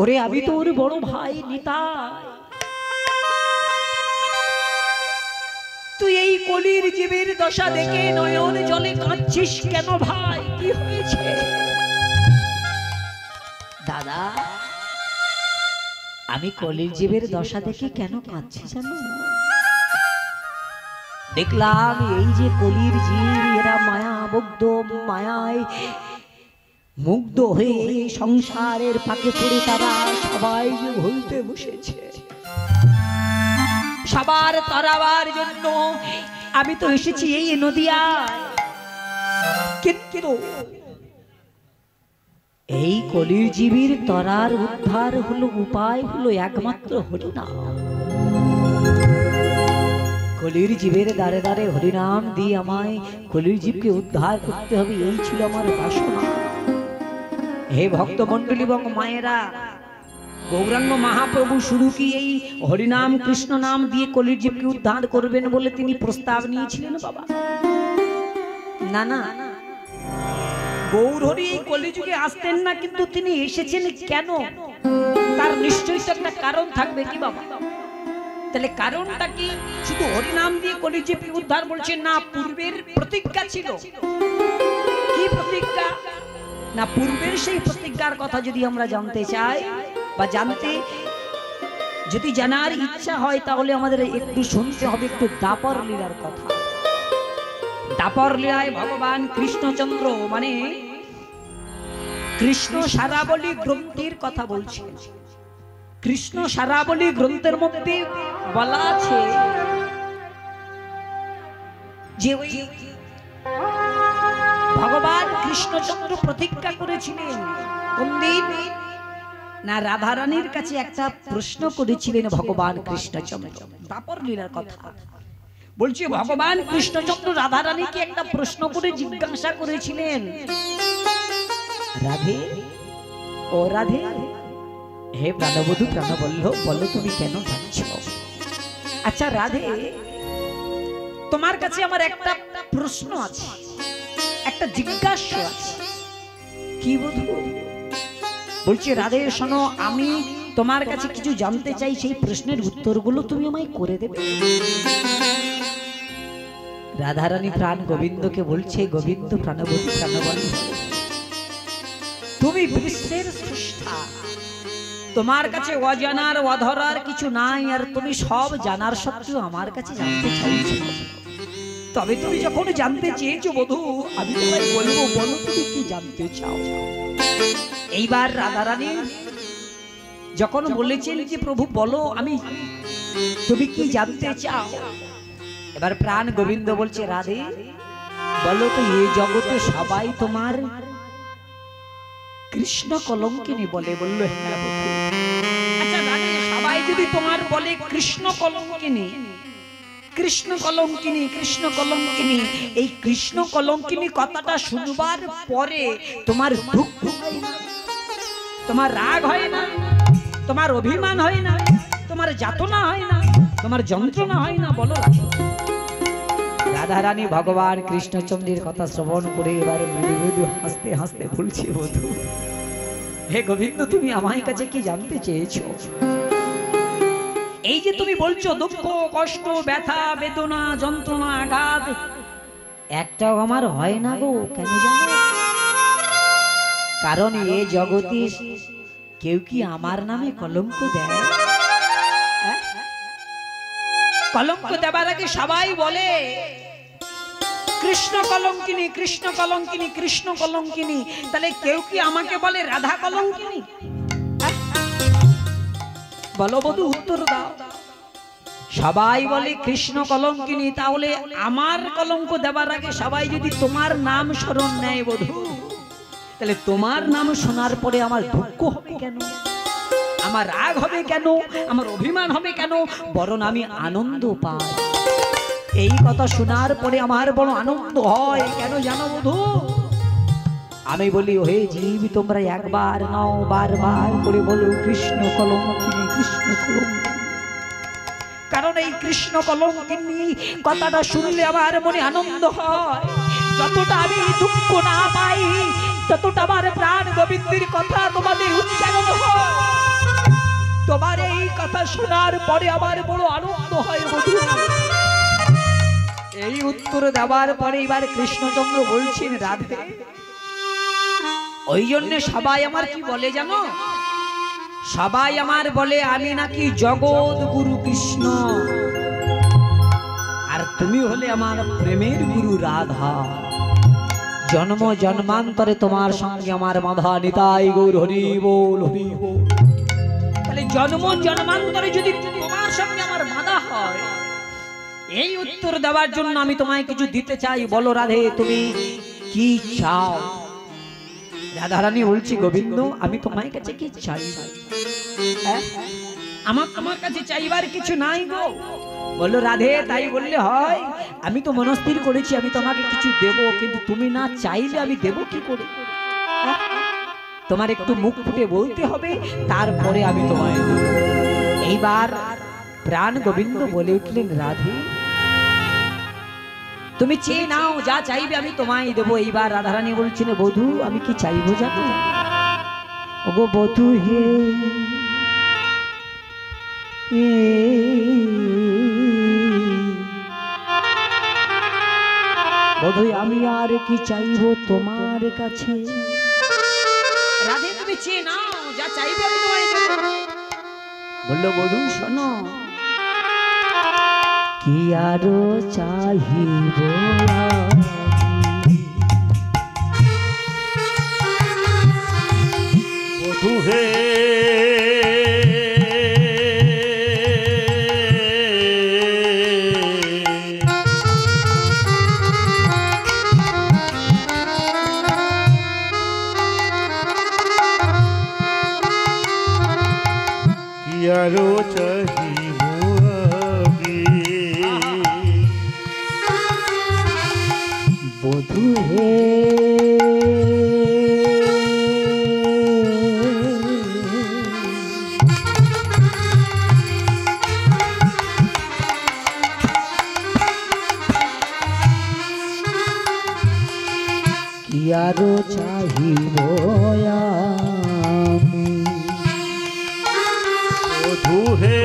ওরে আমি তো ওর বড় ভাই নিতাই, তুই এই কলির জীবের দশা দেখে নয়ন জলে কাঁদছিস কেন ভাই? কি হয়েছে? দাদা আমি কলির জীবের দশা দেখে কেন কাঁদছি জানো? দেখলাম এই যে কলির জীব এরা মায়াবদ্ধ, মায়ায় মুগ্ধ হয়ে সংসারের ফাঁকে পড়ে তারা সবাই যে ভুলতে বসেছে, সবার তরাবার জন্য আমি তো এসেছি এই নদিয়ায়, কিন্তু এই কলির জীবের তরার উদ্ধার হলো, উপায় হলো একমাত্র হরিনাম। কলির জীবের দ্বারে দ্বারে হরিনাম দিয়ে আমায় কলির জীবকে উদ্ধার করতে হবে, এই ছিল আমার বাসনা। হে ভক্ত মন্ডলী এবং মায়েরা, গৌরাঙ্গ মহাপ্রভু শুরু কি এই হরিনাম কৃষ্ণ নাম দিয়ে কলির জীবকে উদ্ধার করবেন বলে তিনি প্রস্তাব নিয়েছিলেন বাবা? না না, গৌর হরি এই কলিযুগে আসতেন না, কিন্তু তিনি এসেছেন কেন? তার নিশ্চয়ই তো একটা কারণ থাকবে কি বাবা? তাহলে কারণটা কি? শুধু হরিনাম দিয়ে কলির জীবকে উদ্ধার বলছেন না, পূর্বের প্রতিজ্ঞা ছিল। কি প্রতিজ্ঞা? না, পূর্বের সেই প্রতিজ্ঞার কথা যদি আমরা জানতে চাই বা জানতে যদি জানার ইচ্ছা হয়, তাহলে আমাদের একটু শুনতে হবে একটু দাপর লীলার কথা। দাপর লীলায় ভগবান কৃষ্ণচন্দ্র মানে কৃষ্ণ সারাবলী গ্রন্থের কথা বলছেন। কৃষ্ণ সারাবলী গ্রন্থের মধ্যে বলা আছে যে ভগবান কৃষ্ণচন্দ্র প্রতিজ্ঞা করেছিলেন কোন দিন? না, রাধারানীর কাছে একটা প্রশ্ন করেছিলেন ভগবান কৃষ্ণচন্দ্র। দাপর লীলার কথা বলছি, ভগবান কৃষ্ণচন্দ্র রাধারানীকে একটা প্রশ্ন করে জিজ্ঞাসা করেছিলেন, রাধে ও রাধে, হে প্রাণবধূ প্রাণবল্লভ, বলো তুমি কেন যাচ্ছ? আচ্ছা রাধে, তোমার কাছে আমার একটা প্রশ্ন আছে, একটা জিজ্ঞাসা আছে। কি বধূ? বলছি রাধে শোনো, আমি তোমার কাছে কিছু জানতে চাই, সেই প্রশ্নের উত্তরগুলো তুমি আমায় করে দেবে। রাধারানী প্রাণ গোবিন্দকে বলছে, গোবিন্দ প্রাণবতী প্রাণবল্লভ, তুমি বিশ্বের স্রষ্টা, তোমার কাছে অজানার অধরার কিছু নাই, আর তুমি সব জানার সত্ত্বেও আমার কাছে জানতে চাইছো। তবে তুমি যখন জানতে চেয়েছো বধূ, আমি তোমায় বলবো, বলো তুমি কি জানতে চাও। এইবার রাধারানী যখন বলেছেন যে প্রভু বলো, আমি তুমি কি জানতে চাও, এবার প্রাণ গোবিন্দ বলছে, রাধে বলো তো, এই জগতে সবাই তোমার কৃষ্ণ কলঙ্কিনী বলে? বললো হ্যাঁ বধূ। আচ্ছা রাধে, সবাই যদি তোমার বলে কৃষ্ণ কলঙ্কিনী, কৃষ্ণ কলঙ্কিনী, কৃষ্ণ কলঙ্কিনী, এই কৃষ্ণ কলঙ্কিনী কথাটা শুনবার পরে তোমার দুঃখ হয় না? তোমার রাগ হয় না? তোমার অভিমান হয় না? তোমার যাতনা হয় না? তোমার যন্ত্রণা হয় না? বলো। রাধারানী ভগবান কৃষ্ণচন্দ্রের কথা শ্রবণ করে এবারে মৃদু মৃদু হাসতে হাসতে বলছে, বধূ হে গোবিন্দ, তুমি আমার কাছে কি জানতে চেয়েছো? এই যে তুমি বলছো দুঃখ কষ্ট ব্যথা বেদনা যন্ত্রণা আঘাত, একটাও আমার হয় না গো। কেন জানো? কারণ এই জগতে কেউ কি আমার নামে কলঙ্ক দেয়? কলঙ্ক দেবার আগে সবাই বলে কৃষ্ণ কলঙ্কিনী, কৃষ্ণ কলঙ্কিনী, কৃষ্ণ কলঙ্কিনী। তাহলে কেউ কি আমাকে বলে রাধা কলঙ্কিনী? বলো বধূ, উত্তর দাও। সবাই বলে কৃষ্ণ কলঙ্কিনী, তাহলে আমার কলঙ্ক দেবার আগে সবাই যদি তোমার নাম স্মরণ নেয় বধূ, তাহলে তোমার নাম শোনার পরে আমার দুঃখ হবে কেন? আমার রাগ হবে কেন? আমার অভিমান হবে কেন? বরং আমি আনন্দ পাই। এই কথা শোনার পরে আমার বড় আনন্দ হয়। কেন জানো বধূ? আমি বলি, হে জীব, তোমরা একবার নাও, বারবার করে বলো কৃষ্ণ কলঙ্কিনী, কৃষ্ণ কলঙ্কিনী। কারণ এই কৃষ্ণ কলঙ্কিনী কথাটা শুনলে আমার মনে আনন্দ হয়। যতটা আমি দুঃখ না পাই, ততটা আমার প্রাণ গোবিন্দের কথা তোমাদের উচ্চারণ হয়। তোমার এই কথা শোনার পরে আমার বড় আনন্দ হয় বধূ। এই উত্তর দেওয়ার পরে এবার কৃষ্ণচন্দ্র বলছেন, রাধে ওই জন্য সবাই আমার কি বলে জানো? সবাই আমার বলে আমি নাকি জগৎ গুরু কৃষ্ণ, আর তুমি হলে আমার প্রেমের গুরু রাধা। জন্ম জন্মান্তরে তোমার সঙ্গে আমার বাঁধা, নিতাই গৌর হরি বল হরি বল। তাহলে জন্ম জন্মান্তরে যদি তোমার সঙ্গে আমার বাঁধা হয়, এই উত্তর দেওয়ার জন্য আমি তোমায় কিছু দিতে চাই। বলো রাধে তুমি কি চাও? রাধারানী বলছি, গোবিন্দ আমি তোমার কাছে কি চাই? আমার কাছে চাইবার কিছু নাই গো। বললো রাধে তাই বললে হয়? আমি তো মনস্থির করেছি আমি তোমাকে কিছু দেব, কিন্তু তুমি না চাইলে আমি দেব কি করে? তোমার একটু মুখ ফুটে বলতে হবে, তারপরে আমি তোমায় দেব। এইবার প্রাণ গোবিন্দ বলে উঠলেন, রাধে তুমি চেয়ে নাও, যা চাইবে আমি তোমায় দেবো। এইবার রাধারানী বলছেন, বধূ আমি কি চাইবো জানো? ওগো বধূ হে, বধূ আমি আর কি চাইবো তোমার কাছে? রাধে তুমি চেয়ে নাও, যা চাইবে আমি তোমায় দেবো। বললো বধূ শোনো, কি আরো চাহিব বধূ হে, কি আরো চাহিব বধূ হে, কি আরো চাহিব আমি? বধূ হে,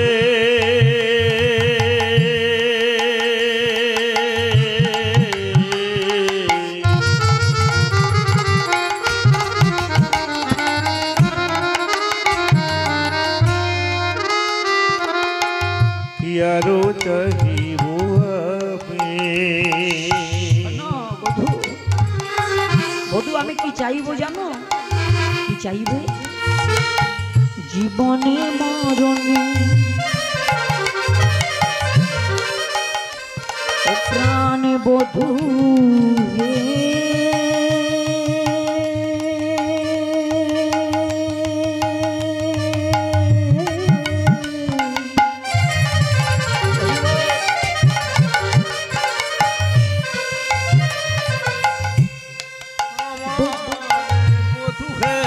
কি আরো চাহিব আমি? বধূ আমি কি চাইবো জানো? কি চাইবে? জীবনে মরণে প্রাণ বধূ হে, বধূ হে,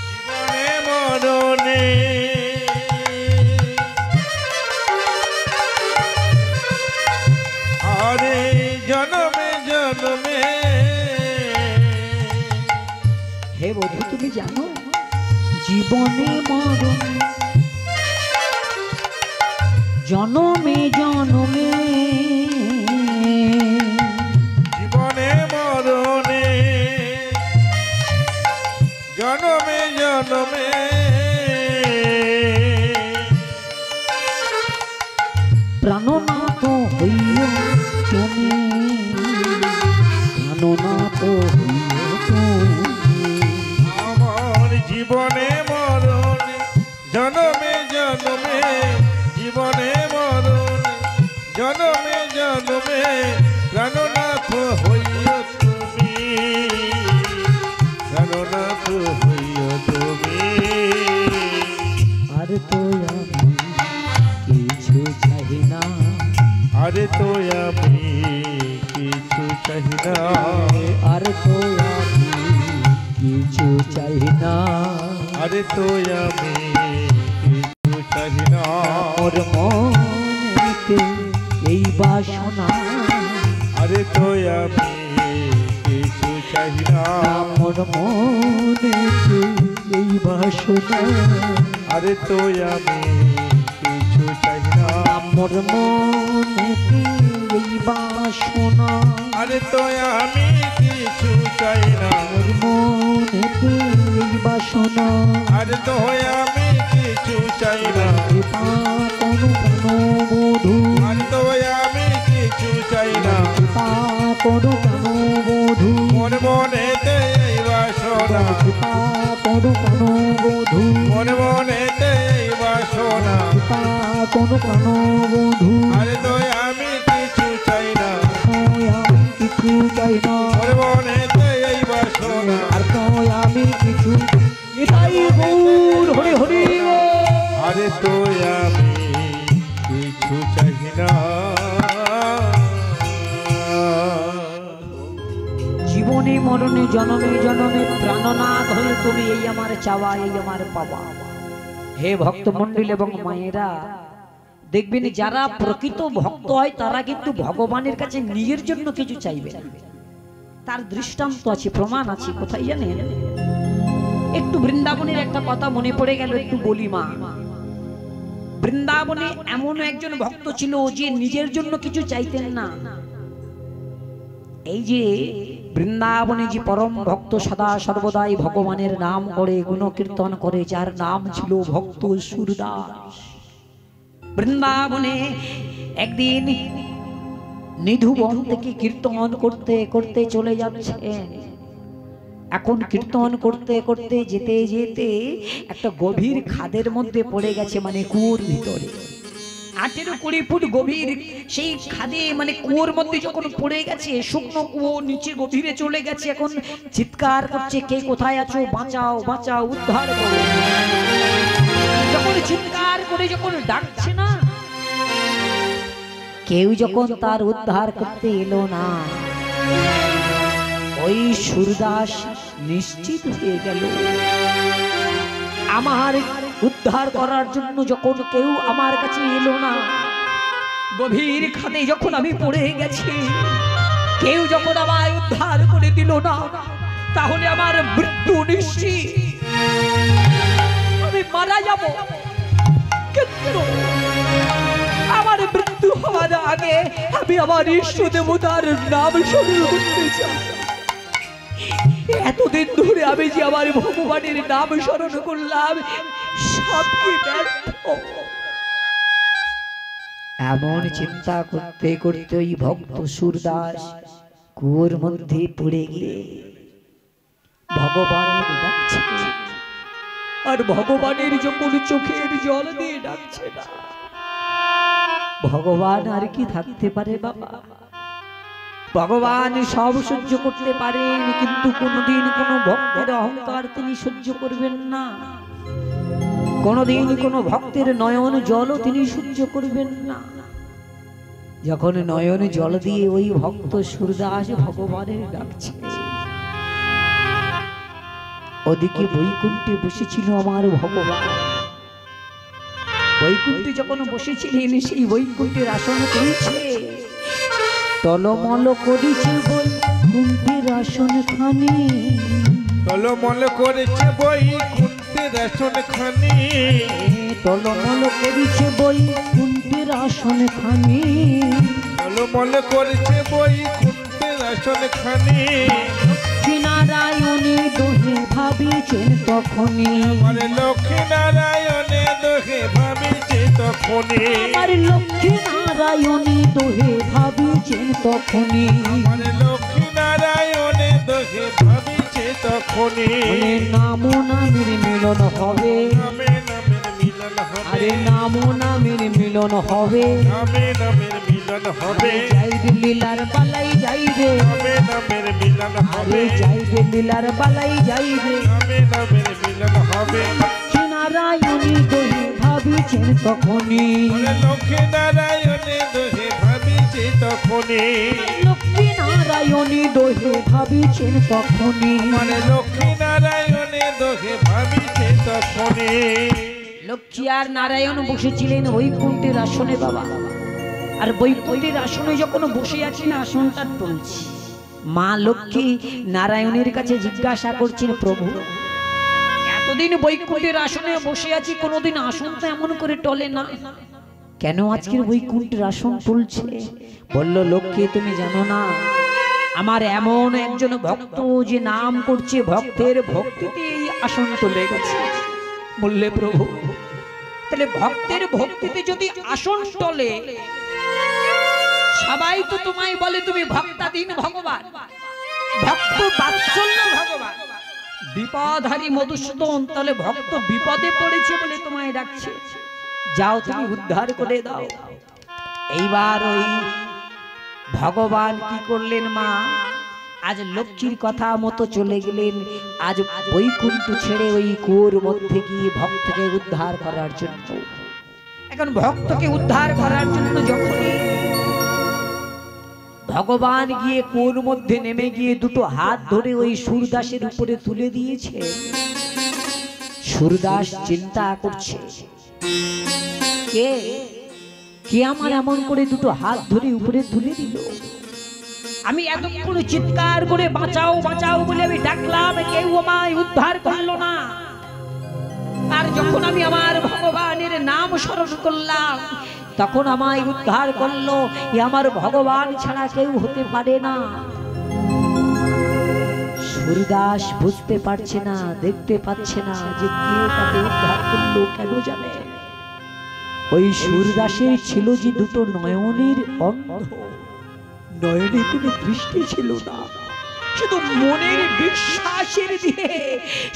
জীবনে মরণে আরে জনমে জনমে। হে বধূ তুমি জানো জীবনে মরণে জনমে জনমে, জীবনে মরণে জনমে জনমে প্রাণনাথ হইও তুমি, প্রাণনাথ হইও তুমি। আমার জীবনে মরণে জনমে জনমে, জীবনে মরণে জনমে জনমে প্রাণনাথ হইও তুমি, প্রাণনাথ হইও তুমি। আর তো আমি কিছু চাই না, আরে তো আমি কিছু চাই না, আর তো আমি কিছু চাই না, আরে তো আমি কিছু চাই না। মোর মনেতে বাসনা আরে তো আমি কিছু চাই না আমার মনেতে এই বাসনা আরে তো আমি কিছু চাই না আমার মনেতে এই বাসনা আরে তো আমি কিছু চাই না আমার মনেতে এই বাসনা আরে তো আমি কিছু চাই না কৃপা কোনো প্রাণবধূ আরে তো আমি কিছু চাই না কৃপা কোনো প্রাণবধূ মনে মনেতে এই বাসনা কৃপা কোনো প্রাণবধূ মনে মনেতে এই বাসনা কৃপা কোনো প্রাণবধূ আরে তো আমি কিছু চাই না আমি কিছু চাই না মনে মনেতে এই বাসনা আর আমি কিছু এটাই গৌর হরি হরি আরে তো আমি কিছু চাই না জীবনে মরণে জনমে জনমে প্রাণনাথ হয়ে তুমি এই আমার চাওয়া এই আমার পাওয়া হে ভক্ত মণ্ডলী এবং মায়েরা দেখবেন যারা প্রকৃত ভক্ত হয় তারা কিন্তু ভগবানের কাছে নিজের জন্য কিছু চাইবে না। তার দৃষ্টান্ত আছে প্রমাণ আছে কোথায় জানেন একটু বৃন্দাবনের একটা কথা মনে পড়ে গেল একটু বলি মা বৃন্দাবনে এমন একজন ভক্ত ছিল যে নিজের জন্য কিছু চাইতেন না এই যে বৃন্দাবনে যে পরম ভক্ত সদা সর্বদাই ভগবানের নাম করে গুণ কীর্তন করে যার নাম ছিল ভক্ত সুরদাস বৃন্দাবনে একদিন নিধুবন থেকে কীর্তন করতে করতে চলে যাচ্ছে এখন কীর্তন করতে করতে যেতে যেতে একটা গভীর খাদের মধ্যে পড়ে গেছে মানে কুয়োর ভিতরে 18-20 ফুট গভীর সেই খাদে মানে কুয়োর মধ্যে যখন পড়ে গেছে শুকনো কুয়ো নিচে গভীরে চলে গেছে এখন চিৎকার করছে কে কোথায় আছো বাঁচাও বাঁচাও উদ্ধার করো যখন চিৎকার করে যখন ডাকছে না কেউ যখন তার উদ্ধার করতে এলো না ওই সুরদাস নিশ্চিত হয়ে গেল আমার উদ্ধার করার জন্য যখন কেউ আমার কাছে এলো না গভীর খাদে যখন আমি পড়ে গেছি কেউ যখন আমায় উদ্ধার করে দিল না তাহলে আমার মৃত্যু নিশ্চিত আমি মারা যাব কিন্তু আমার মৃত্যু হওয়ার আগে আমি আমার ইষ্ট দেবতার নাম স্মরণ করতে চাই এতদিন ধরে আমি যে আমার ভগবানের নাম স্মরণ করলাম সব কি ব্যর্থ এমন চিন্তা করতে করতে ওই ভক্ত সুরদাস কুয়োর মধ্যে পড়ে গিয়ে ভগবানের ডাকছে আর ভগবানের যখন চোখের জল দিয়ে ডাকছে না ভগবান আর কি থাকতে পারে বাবা ভগবান সব সহ্য করতে পারেন কিন্তু কোনোদিন কোনো ভক্তের অহংকার তিনি সহ্য করবেন না কোনোদিন কোনো ভক্তের নয়ন জলও তিনি সহ্য করবেন না যখন নয়ন জল দিয়ে ওই ভক্ত সুরদাস ভগবানের ডাকছে ওদিকে বৈকুণ্ঠে বসেছিল আমার ভগবান বৈকুণ্ঠে যখন বসেছিলেন সেই বৈকুণ্ঠের আসন করেছে টলমল করেছে বৈকুণ্ঠের আসন খানি টলমল করেছে বৈকুণ্ঠের আসন খানি টলমল করেছে বৈকুণ্ঠের আসন খানি টলমল করেছে বৈকুণ্ঠের আসন খানি নারায়ণী দোহে ভাবিছেন তখনই আমার লক্ষ্মী নারায়ণে দোহে ভাবিছে তখনই আমার লক্ষ্মী নারায়ণী দোহে ভাবিছেন তখনই আমার লক্ষ্মী নারায়ণে দোহে ভাবিছে তখনই নামো নামের মিলন হবে নামে নামের মিলন হবে আরে নামো নামের মিলন হবে নামে নামের মিলন হবে যাই রে লীলার বালাই যাই রে নামে নামের মিলন হবে আরে যাই রে লীলার বালাই যাই রে নামে নামের মিলন হবে লক্ষ্মী নারায়ণী দোহে ভাবিছেন তখনই লক্ষ্মী নারায়ণে দোহে ভাবিছে তখনই লক্ষ্মী নারায়ণী দোহে ভাবিছেন তখনই মানে লক্ষ্মী নারায়ণে দোহে ভাবিছে তখনই লক্ষ্মী আর নারায়ণ বসেছিলেন বৈকুণ্ঠের আসনে বাবা আর বৈকুণ্ঠের আসনে যখন বসে আছি না, আসনটা টলছি। মা লক্ষ্মী নারায়ণের কাছে জিজ্ঞাসা করছেন, প্রভু এতদিন বৈকুণ্ঠের আসনে বসে আছি, কোনোদিন আসনটা এমন করে টলে না, কেন আজকের বৈকুণ্ঠের আসন টলছে? বলল, লক্ষ্মী তুমি জানো না, আমার এমন একজন ভক্ত যে নাম করছে, ভক্তের ভক্তিতে এই আসন টলে গেছে। বললে, প্রভু তাহলে ভক্তের ভক্তিতে যদি আসন টলে, সবাই তো তোমায় বলে তুমি ভক্তাধীন ভগবান, ভক্ত বাৎসল্য ভগবান, বিপদহারী মধুসূদন, তাহলে ভক্ত বিপদে পড়েছে বলে তোমায় ডাকছে, যাও তুমি উদ্ধার করে দাও। এইবার ওই ভগবান কি করলেন, মা আজ লক্ষ্মীর কথা মতো চলে গেলেন, আজ বৈকুণ্ঠ ছেড়ে ওই কুয়োর মধ্যে গিয়ে ভক্তকে উদ্ধার করার জন্য। এখন ভক্তকে উদ্ধার করার জন্য যখনই ভগবান গিয়ে কুয়োর মধ্যে নেমে গিয়ে দুটো হাত ধরে ওই সুরদাসের উপরে তুলে দিয়েছে, সুরদাস চিন্তা করছে, কে কে আমার এমন করে দুটো হাত ধরে উপরে তুলে দিল? আমি এতক্ষণ চিৎকার করে বাঁচাও বাঁচাও বলে আমি ডাকলাম, কেউ আমায় উদ্ধার করলো না। আর যখন আমি আমার ভগবানের নাম স্মরণ করলাম, তখন আমায় উদ্ধার করলো। এ আমার ভগবান ছাড়া কেউ হতে পারে না। সুরদাস বুঝতে পারছে না, দেখতে পাচ্ছে না যে কে তাকে উদ্ধার করলো, কেন জানে? ওই সুরদাসের ছিল যে দুটো নয়নের অন্ধ, নয়নে কোনো দৃষ্টি ছিল না, শুধু মনের বিশ্বাসের দিয়ে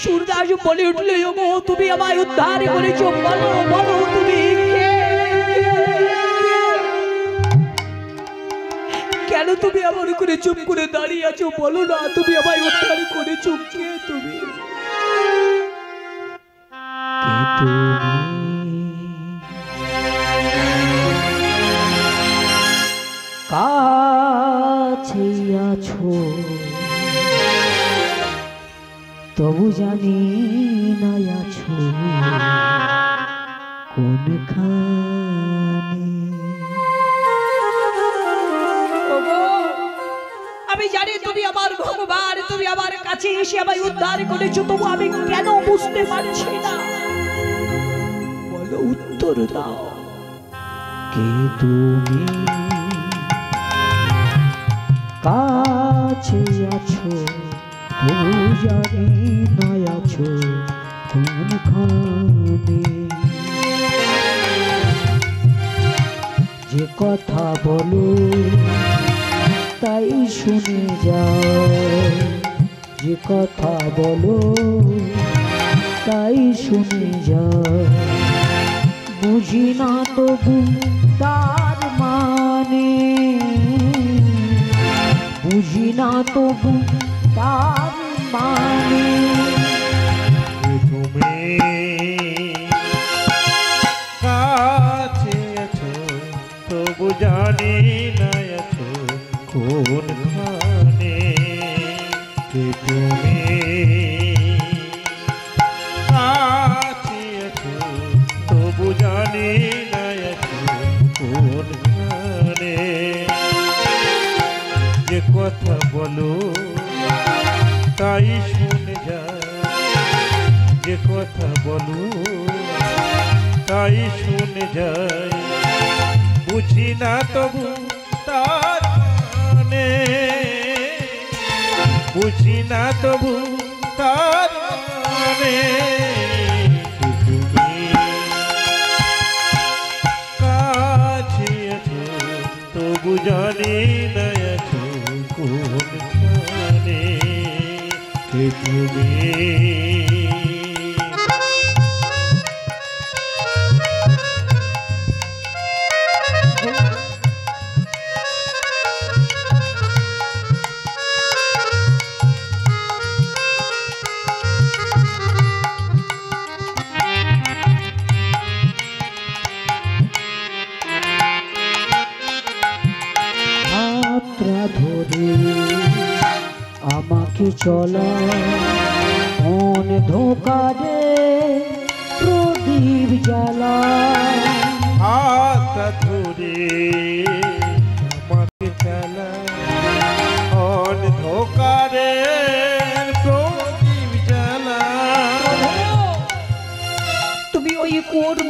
সুরদাস বলে উঠল, ওগো তুমি আমায় উদ্ধার করেছো, বলো বলো তুমি কে? কেন তুমি আমার করে চুপ করে দাঁড়িয়ে আছো? বলো না, তুমি আমায় উদ্ধার করেছো, কে তুমি? কাছে আছো তবু জানি না আছো কোনখানে। আমি জানি তুমি আমার ভগবান, তুমি আমার কাছে এসে আমায় উদ্ধার করেছো, তবু আমি কেন বুঝতে পারছি না? বলো, উত্তর দাও, কে তুমি? কাছে আছো তবু জানি না আছো কোনখানে। যে কথা বলো তাই শুনে যাও, যে কথা বলো তাই শুনে যাও, বুঝি না তবু তার মানে, বুঝি না তবু তার মানে। তুমি কাছে আছো তবু জানি না আছো কোনখানে। তুমি কাছে আছো তবু জানি না আছো কোনখানে। যে কথা বলো তাই শুনে যায়, যে কথা বলো তাই শুনে যায়, বুঝি না তবু তার মানে, বুঝি না তবু তার মানে। তুমি কাছে আছো তবু জানি না আছো কোনখানে। তুমি ধরে আমাকে চলা মন ধোকা দে প্রদীপ জ্বালা, হাত ধরে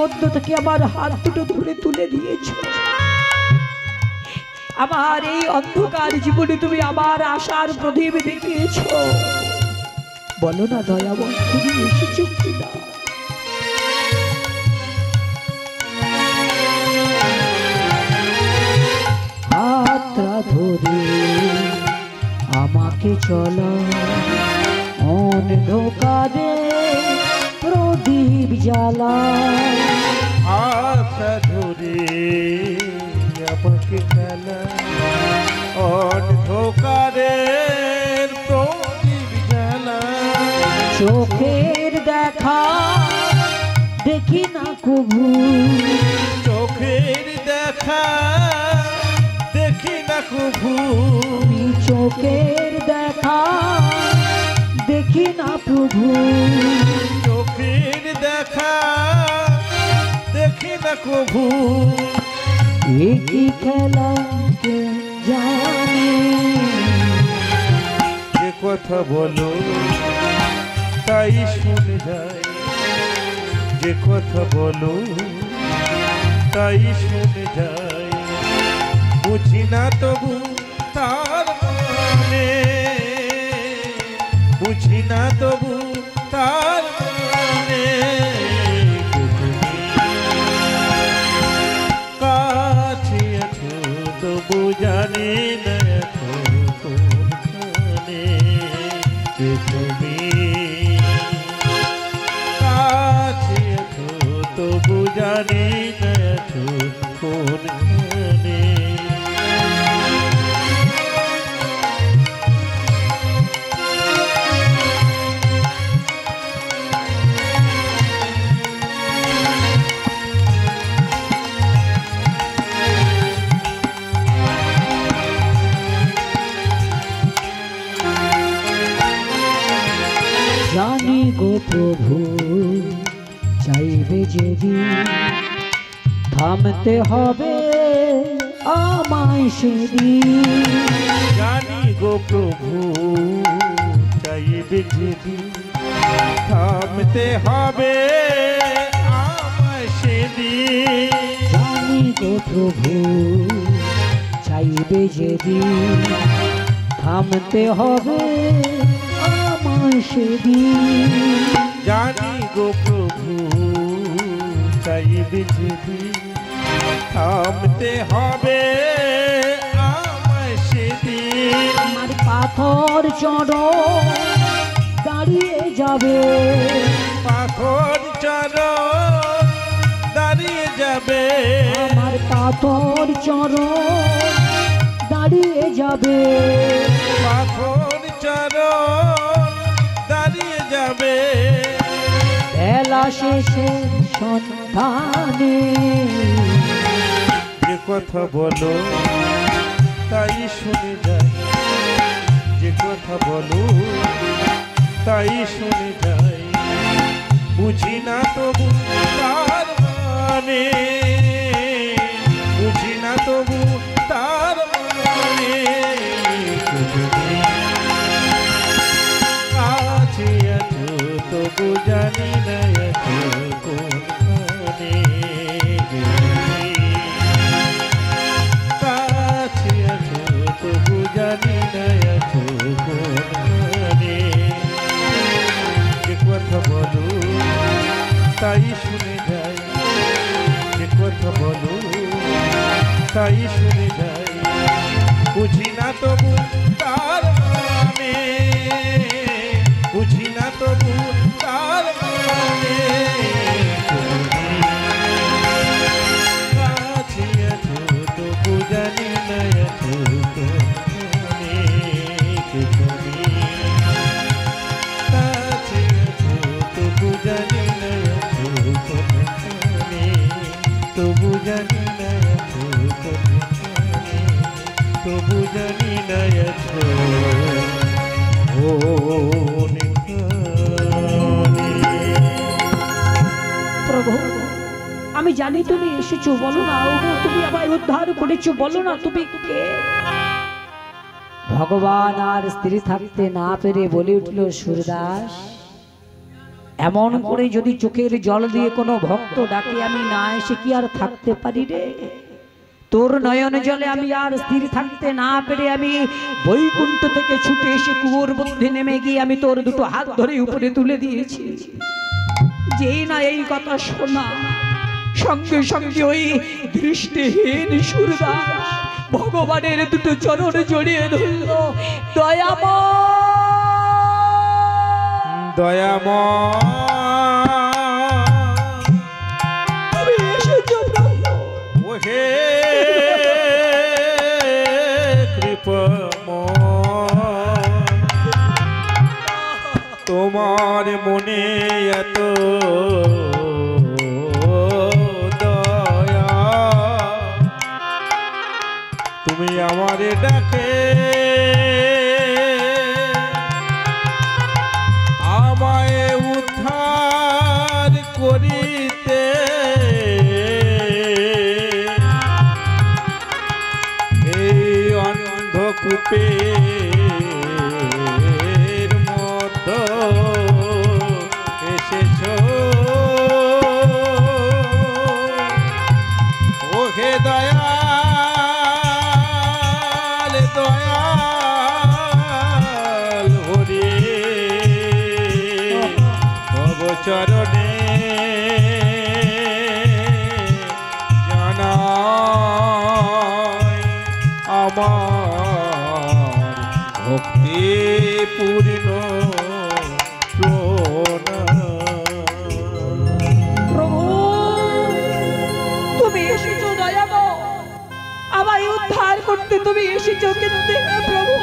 মধ্য থেকে আমার হাত দুটো ধরে তুলে দিয়েছো। আমার এই অন্ধকার জীবনে তুমি আমার আশার প্রদীপ দেখিয়েছো। বলো না দয়াবন, তুমি এসেছো কিনা? হাতটা ধরে আমাকে চলো, অন্ধকারে প্রদীপ জ্বালা। হাতটা ধরে আমাকে চলো, অন্ধকারের প্রদীপ জ্বালা। চোখের দেখা দেখি না কবু, চোখের দেখা দেখি না কভু, আমি চোখের দেখা দেখি না প্রভু। চোখের দেখা দেখি না কভু। একই খেলা কে জানে, যে কথা বলো তাই শুনে যায়, যে কথা বলো তাই শুনে যায়। বুঝি না তবু তার মানে, বুঝি না তবু তার মানে। কাছে আছো তবু জানি না আছো কোনখানে। যে তুমি কাছে আছো তবু জানি না আছো কোনখানে। জানি গো প্রভু চাইবে যেদিন, থামতে হবে আমায় সেদিন। জানি গো প্রভু চাইবে যেদিন, থামতে হবে আমায় সেদিন। জানি গো প্রভু চাইবে যেদিন, থামতে হবে আমায় সেদিন। জানি গো প্রভু চাইবে যেদিন, থামতে হবে আমায় সেদিন। আমার পাথর চরণ দাঁড়িয়ে যাবে, পাথর চরণ দাঁড়িয়ে যাবে। আমার পাথর চরণ দাঁড়িয়ে যাবে। পাথর চরণ দাঁড়িয়ে যাবে। বেলা শেষে সন্ধানে, যে কথা বলো তাই শুনে যায়, যে কথা বলো তাই শুনে যায়। বুঝি না তবু তার মানে, বুঝি না তবু তার মানে। কাছে আছো তবু জানি না আছো কোনখানে। কাছে আছো তবু জানি না আছো কোনখানে। যে কথা বলো তাই শুনে যায়, যে কথা বলো তাই শুনে যায়। বুঝি না তবু তার মানে, বুঝি না তবু তার মানে। কাছে আছো তবু জানি না আছো কোনখানে। তুমি কাছে আছো তবু জানি না আছো কোনখানে। তবু জানি না আছো কোনখানে। তবু জানি না আছো প্রভু আমি জানি তুমি এসেছো, বলো না ওগো, তুমি আমায় উদ্ধার করেছো, বলো না তুমি কে? ভগবান আর স্ত্রী থাকতে না পেরে বলে উঠল, সুরদাস এমন করে যদি চোখের জল দিয়ে কোনো ভক্ত ডাকে আমি না এসে কি আর থাকতে পারি রে? তোর নয়ন জলে আমি আর স্থির থাকতে না পেরে আমি বৈকুণ্ঠ থেকে ছুটে এসে কুয়োর মধ্যে নেমে গিয়ে আমি তোর দুটো হাত ধরে উপরে তুলে দিয়েছি। যেই না এই কথা শোনা, সঙ্গে সঙ্গে ওই দৃষ্টিহীন সুরদাস ভগবানের দুটো চরণ জড়িয়ে ধরল। তুমি এসেছো প্রভু। ওহে কৃপময়, তোমার মনে এত দয়া, তুমি আমারে ডাকে আমায় উদ্ধার করিতে, এই অন্ধকূপের মধ্য এসেছো। ওহে দয়াল দয়াল হরি, তব চরণে জানাই আমার ভক্তি পূর্ণ প্রভু তুমি এসেছো দয়াময়, আমায় উদ্ধার করতে তুমি এসেছো। কিন্তু হে প্রভু,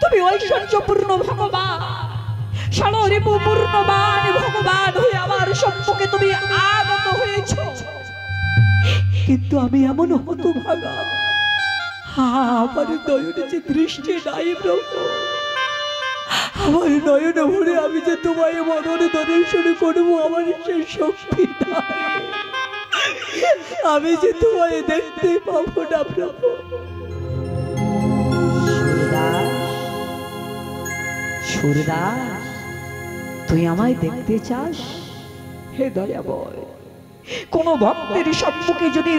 তুমি ঐশ্বর্যপূর্ণ ভগবান, ষড়রিপুপূর্ণবান ভগবান হয়ে আমার সম্মুখে তুমি আগত হয়েছো। কিন্তু আমি এমন হতভাগা, আমার নয়নে যে দৃষ্টি নাই প্রভু, আমার নয়নে ভরে আমি যে তোমায় মননে দর্শন করবো আমার সে শক্তি নাই, আমি যে তোমায় দেখতে পাবো না প্রভু। সুরদাস, তুই আমায় দেখতে চাস? হে দয়াময়, কোন ভক্তের সম্মুখে যদি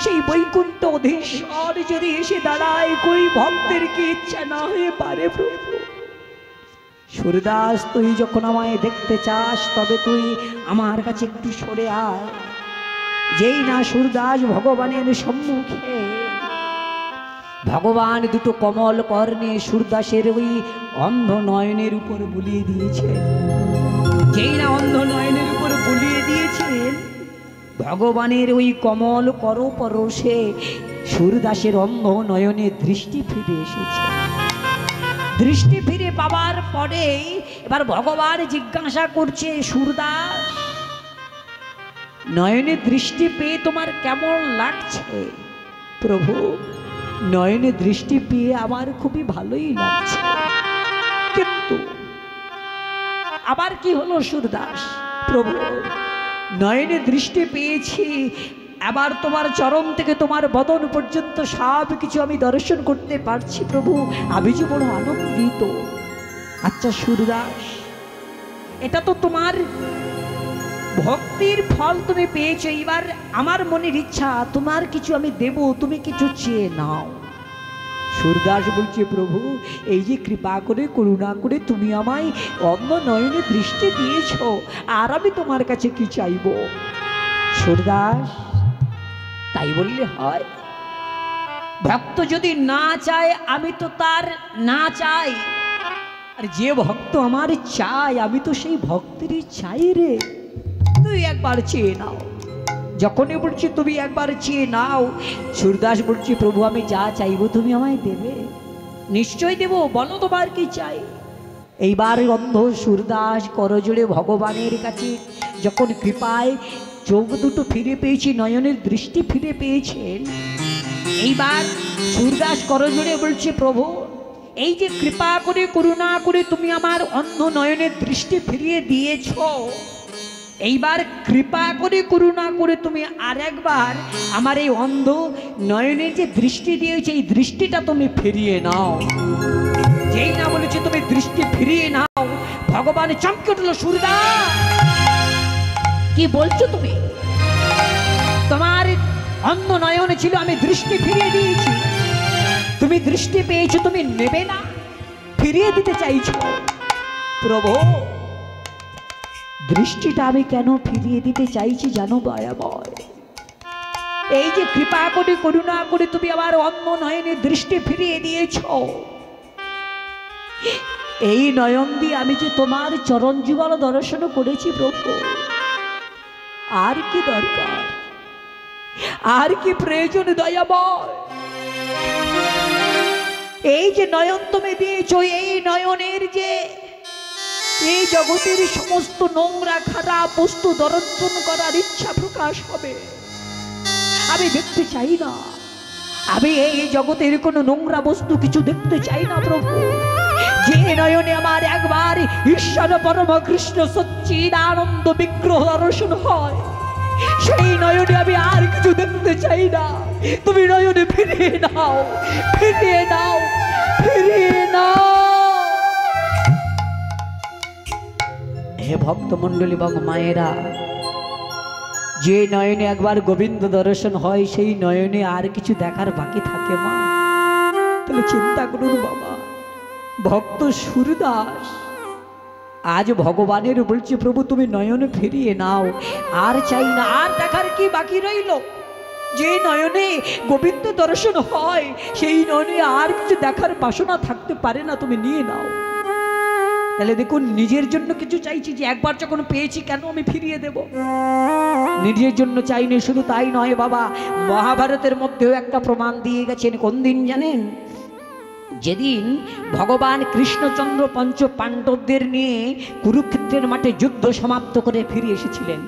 সেই বৈকুণ্ঠ অধীশ্বর যদি এসে দাঁড়ায়, কই ভক্তের কি ইচ্ছা না হয়ে পারে প্রভু? সুরদাস, তুই যখন আমায় দেখতে চাস তবে তুই আমার কাছে একটু সরে আয়। যেই না সুরদাস ভগবানের সম্মুখে, ভগবান দুটো কমল কর্ণে সুরদাসের ওই অন্ধ নয়নের উপর বুলিয়ে দিয়েছে। যেই না অন্ধ নয়নের উপর বুলিয়ে দিয়েছেন, ভগবানের ওই কমল কর পরশে সুরদাসের অন্ধ নয়নে দৃষ্টি ফিরে এসেছে। দৃষ্টি ফিরে পাবার পরে এবার ভগবান জিজ্ঞাসা করছে, সুরদাস নয়নে দৃষ্টি পেয়ে তোমার কেমন লাগছে? প্রভু, নয়নে দৃষ্টি পেয়ে আমার খুবই ভালোই লাগছে, কিন্তু আবার কি হলো সুরদাস? প্রভু, নয়নে দৃষ্টি পেয়েছি, আবার তোমার চরণ থেকে তোমার বদন পর্যন্ত সব কিছু আমি দর্শন করতে পারছি প্রভু, আমি যে বড় আনন্দিত। আচ্ছা সুরদাস, এটা তো তোমার ভক্তির ফল তুমি পেয়েছো, এবার আমার মনের ইচ্ছা তোমার কিছু আমি দেব, তুমি কিছু চেয়ে নাও। সুরদাস বলছে, প্রভু এই যে কৃপা করে করুণা করে তুমি আমায় অন্ধ নয়নে দৃষ্টি দিয়েছো, আর আমি তোমার কাছে কি চাইব? সুরদাস, তাই বললে হয়? ভক্ত যদি না চায় আমি তো তার না চাই, আর যে ভক্ত আমার চাই আমি তো সেই ভক্তেরই চাই রে। তুই একবার চেয়ে নাও। যখনই বলছি তুমি একবার চেয়ে নাও। সুরদাস বলছি, প্রভু আমি যা চাইবো তুমি আমায় দেবে? নিশ্চয় দেব, বলো তোমার কি চাই। এইবার অন্ধ সুরদাস করজোড়ে ভগবানের কাছে যখন কৃপায় চোখ দুটো ফিরে পেয়েছি, নয়নের দৃষ্টি ফিরে পেয়েছেন, এইবার সুরদাস করজোড়ে বলছে, প্রভু এই যে কৃপা করে করুণা করে তুমি আমার অন্ধ নয়নের দৃষ্টি ফিরিয়ে দিয়েছ, এইবার কৃপা করে করুণা করে তুমি আরেকবার আমার এই অন্ধ নয়নের যে দৃষ্টি দিয়েছে এই দৃষ্টিটা তুমি ফিরিয়ে নাও। যেই না বলেছে তুমি দৃষ্টি ফিরিয়ে নাও, ভগবান চমকে উঠল, সুরদা কি বলছো তুমি? তোমার অন্ধ নয়ন ছিল, আমি দৃষ্টি ফিরিয়ে দিয়েছি। তুমি দৃষ্টি পেয়েছো, তুমি নেবে না, ফিরিয়ে দিতে চাইছো। প্রভু, দৃষ্টিটা আমি কেন ফিরিয়ে দিতে চাইছি জানো দয়াময়? এই যে কৃপা করে করুণা করে তুমি আমার অন্ধ নয়নে দৃষ্টি ফিরিয়ে দিয়েছ, এই নয়ন দিয়ে আমি যে তোমার চরণ যুগল দর্শন করেছি প্রভু, আর কি দরকার, আর কি প্রয়োজন দয়াময়? এই যে নয়ন তুমি দিয়েছ, এই নয়নের যে এই জগতের সমস্ত নোংরা খারাপ বস্তু দর্শন করার ইচ্ছা প্রকাশ হবে, আমি দেখতে চাই না। আমি এই জগতের কোনো নোংরা বস্তু কিছু দেখতে চাই না প্রভু। যে নয়নে আমার একবার ঈশ্বর পরম কৃষ্ণ সচ্চিদানন্দ বিগ্রহ দর্শন হয়, সেই নয়নে আমি আর কিছু দেখতে চাই না। তুমি নয়নে ফিরিয়ে নাও, ফিরিয়ে নাও, ফিরিয়ে নাও। হে ভক্তমণ্ডলী এবং মায়েরা, যে নয়নে একবার গোবিন্দ দর্শন হয়, সেই নয়নে আর কিছু দেখার বাকি থাকে মা? তাহলে চিন্তা করুন বাবা। ভক্ত সুরদাস আজ ভগবানের বলছে, প্রভু তুমি নয়ন ফিরিয়ে নাও, আর চাই না, আর দেখার কি বাকি রইল? যে নয়নে গোবিন্দ দর্শন হয়, সেই নয়নে আর কিছু দেখার বাসনা থাকতে পারে না, তুমি নিয়ে নাও। তাহলে দেখুন, নিজের জন্য কিছু চাইছি, যে একবার যখন পেয়েছি কেন আমি ফিরিয়ে দেব? নিজের জন্য চাইনি, শুধু তাই নয় বাবা, মহাভারতের মধ্যেও একটা প্রমাণ দিয়ে গেছেন। কোন দিন জানেন? যেদিন ভগবান কৃষ্ণচন্দ্র পঞ্চ পাণ্ডবদের নিয়ে কুরুক্ষেত্রের মাঠে যুদ্ধ সমাপ্ত করে ফিরে এসেছিলেন,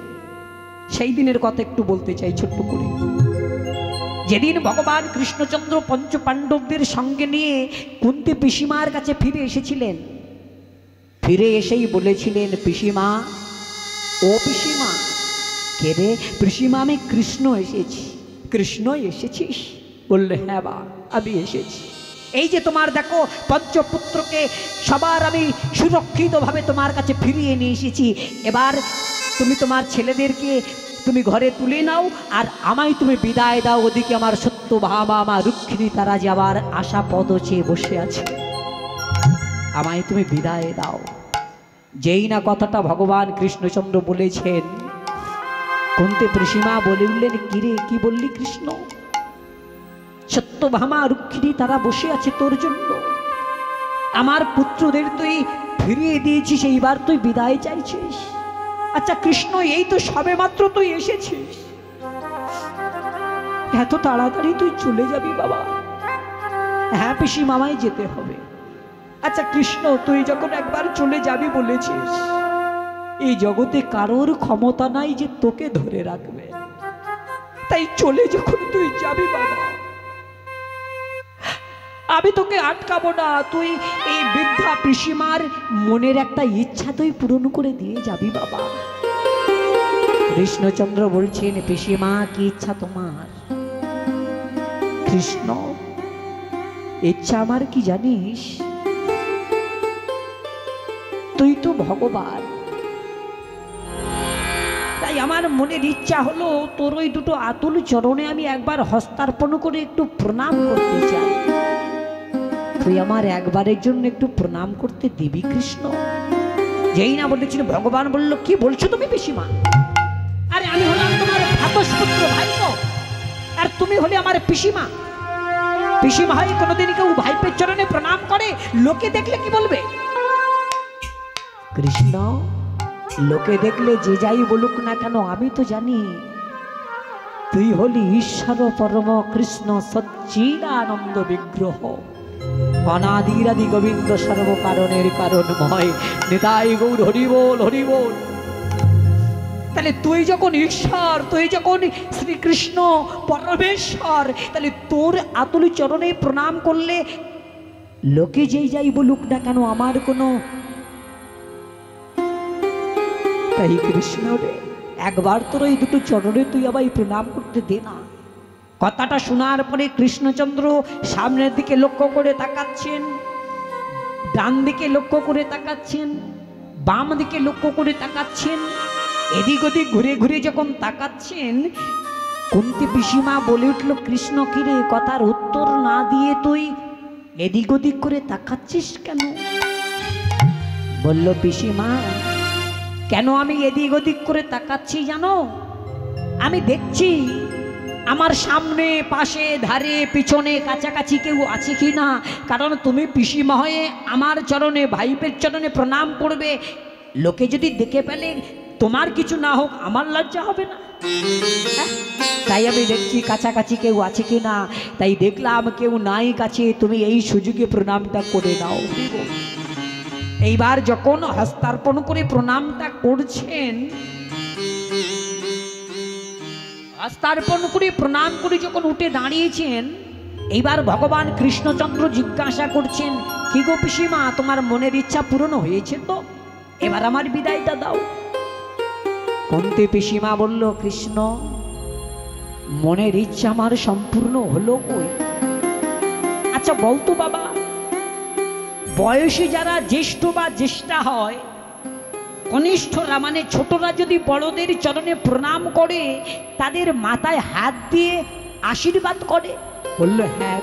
সেই দিনের কথা একটু বলতে চাই ছোট্ট করে। যেদিন ভগবান কৃষ্ণচন্দ্র পঞ্চ পাণ্ডবদের সঙ্গে নিয়ে কুন্তি পিসিমার কাছে ফিরে এসেছিলেন, ফিরে এসেই বলেছিলেন, পিসিমা, ও পিসিমা। কে রে? পিসিমা, আমি কৃষ্ণ এসেছি। কৃষ্ণ এসেছিস? বললে, হ্যাঁ বা, আমি এসেছি। এই যে তোমার দেখো পঞ্চপুত্রকে সবার আমি সুরক্ষিতভাবে তোমার কাছে ফিরিয়ে নিয়ে এসেছি। এবার তুমি তোমার ছেলেদেরকে তুমি ঘরে তুলে নাও, আর আমায় তুমি বিদায় দাও। ওদিকে আমার সত্যভামা, আমার রুক্মিণী, তারা যে আবার আশা পদ চেয়ে বসে আছে, আমায় তুমি বিদায় দাও। যেই না কথাটা ভগবান কৃষ্ণচন্দ্র বলেছেন, কুন্তি পিসিমা বলে উঠলেন, কিরে, কি বললি কৃষ্ণ? সত্যভামা, রুক্মিণী তারা বসে আছে তোর জন্য, আমার পুত্রদের তুই ফিরিয়ে দিয়েছিস, এইবার তুই বিদায় চাইছিস? আচ্ছা কৃষ্ণ, এই তো সবে মাত্র তুই এসেছিস, এত তাড়াতাড়ি তুই চলে যাবি বাবা? হ্যাঁ পিসিমামায় যেতে হবে। আচ্ছা কৃষ্ণ, তুই যখন একবার চলে যাবি বলেছিস, এই জগতে কারোর ক্ষমতা নাই যে তোকে ধরে রাখবে, তাই চলে যখন তুই যাবি বাবা, আমি তোকে আটকাবো না। তুই এই বৃদ্ধা পিসিমার মনের একটা ইচ্ছা তুই পূরণ করে দিয়ে যাবি বাবা। কৃষ্ণচন্দ্র বলছেন, পিসিমা, কি ইচ্ছা তোমার? কৃষ্ণ, ইচ্ছা আমার কি জানিস? তুই তো ভগবান, তাই আমার মনের ইচ্ছা হলো তোর ওই দুটো আতুল চরণে আমি একবার হস্তার্পণ করে একটু প্রণাম করতে চাই। তুই আমার একবারের জন্য একটু প্রণাম করতে দিবি কৃষ্ণ? যেই না বলেছিল, ভগবান বলল, কি বলছো তুমি পিসিমা? আরে আমি হলাম তোমার ভ্রাতুষ্পুত্র ভাইপো, আর তুমি হলে আমার পিসিমা। পিসিমা হয় কোনোদিন কেউ ভাইপের চরণে প্রণাম করে? লোকে দেখলে কি বলবে? কৃষ্ণ, লোকে দেখলে যে যাই বলুক না কেন, আমি তো জানি তুই হলি ঈশ্বর পরম কৃষ্ণ সচ্চিদানন্দ বিগ্রহ, অনাদিরাদি গোবিন্দ সর্বকারণের কারণময়, নিতাই গৌর হরি বল, হরি বল। তাহলে তুই যখন ঈশ্বর, তুই যখন শ্রীকৃষ্ণ পরমেশ্বর, তাহলে তোর আতুল চরণে প্রণাম করলে লোকে যেই যাই বলুক না কেন আমার কোনো, তাই কৃষ্ণ রে, একবার তোর ওই দুটো চরণে তুই আবার প্রণাম করতে দে না। কথাটা শোনার পরে কৃষ্ণচন্দ্র সামনের দিকে লক্ষ্য করে তাকাচ্ছেন, ডান দিকে লক্ষ্য করে তাকাচ্ছেন, বাম দিকে লক্ষ্য করে তাকাচ্ছেন, এদিক ওদিক ঘুরে ঘুরে যখন তাকাচ্ছেন, কুন্তী পিসিমা বলে উঠল, কৃষ্ণ কিরে, কথার উত্তর না দিয়ে তুই এদিক ওদিক করে তাকাচ্ছিস কেন? বলল, পিসিমা, কেন আমি এদিক ওদিক করে তাকাচ্ছি জানো? আমি দেখছি আমার সামনে, পাশে, ধারে, পিছনে, কাছাকাছি কেউ আছে কি না। কারণ তুমি পিসিমা হয়ে আমার চরণে, ভাইপের চরণে প্রণাম করবে, লোকে যদি দেখে ফেলে তোমার কিছু না হোক, আমার লজ্জা হবে না? হ্যাঁ? তাই আমি দেখছি কাছাকাছি কেউ আছে কি না। তাই দেখলাম কেউ নাই কাছে, তুমি এই সুযোগে প্রণামটা করে নাও। এইবার যখন হস্তার্পণ করে প্রণামটা করছেন, হস্তার্পণ করে প্রণাম করে যখন উঠে দাঁড়িয়েছেন, এইবার ভগবান কৃষ্ণচন্দ্র জিজ্ঞাসা করছেন, কি গো পিসিমা, তোমার মনের ইচ্ছা পূরণ হয়েছে তো? এবার আমার বিদায়টা দাও। কুন্তী পিসিমা বলল, কৃষ্ণ, মনের ইচ্ছা আমার সম্পূর্ণ হলো কই? আচ্ছা বলতো বাবা, বয়সে যারা জ্যেষ্ঠ বা জ্যেষ্ঠা হয়, কনিষ্ঠরা মানে ছোটরা যদি বড়দের চরণে প্রণাম করে, তাদের মাথায় হাত দিয়ে আশীর্বাদ করে? বলল, হ্যাঁ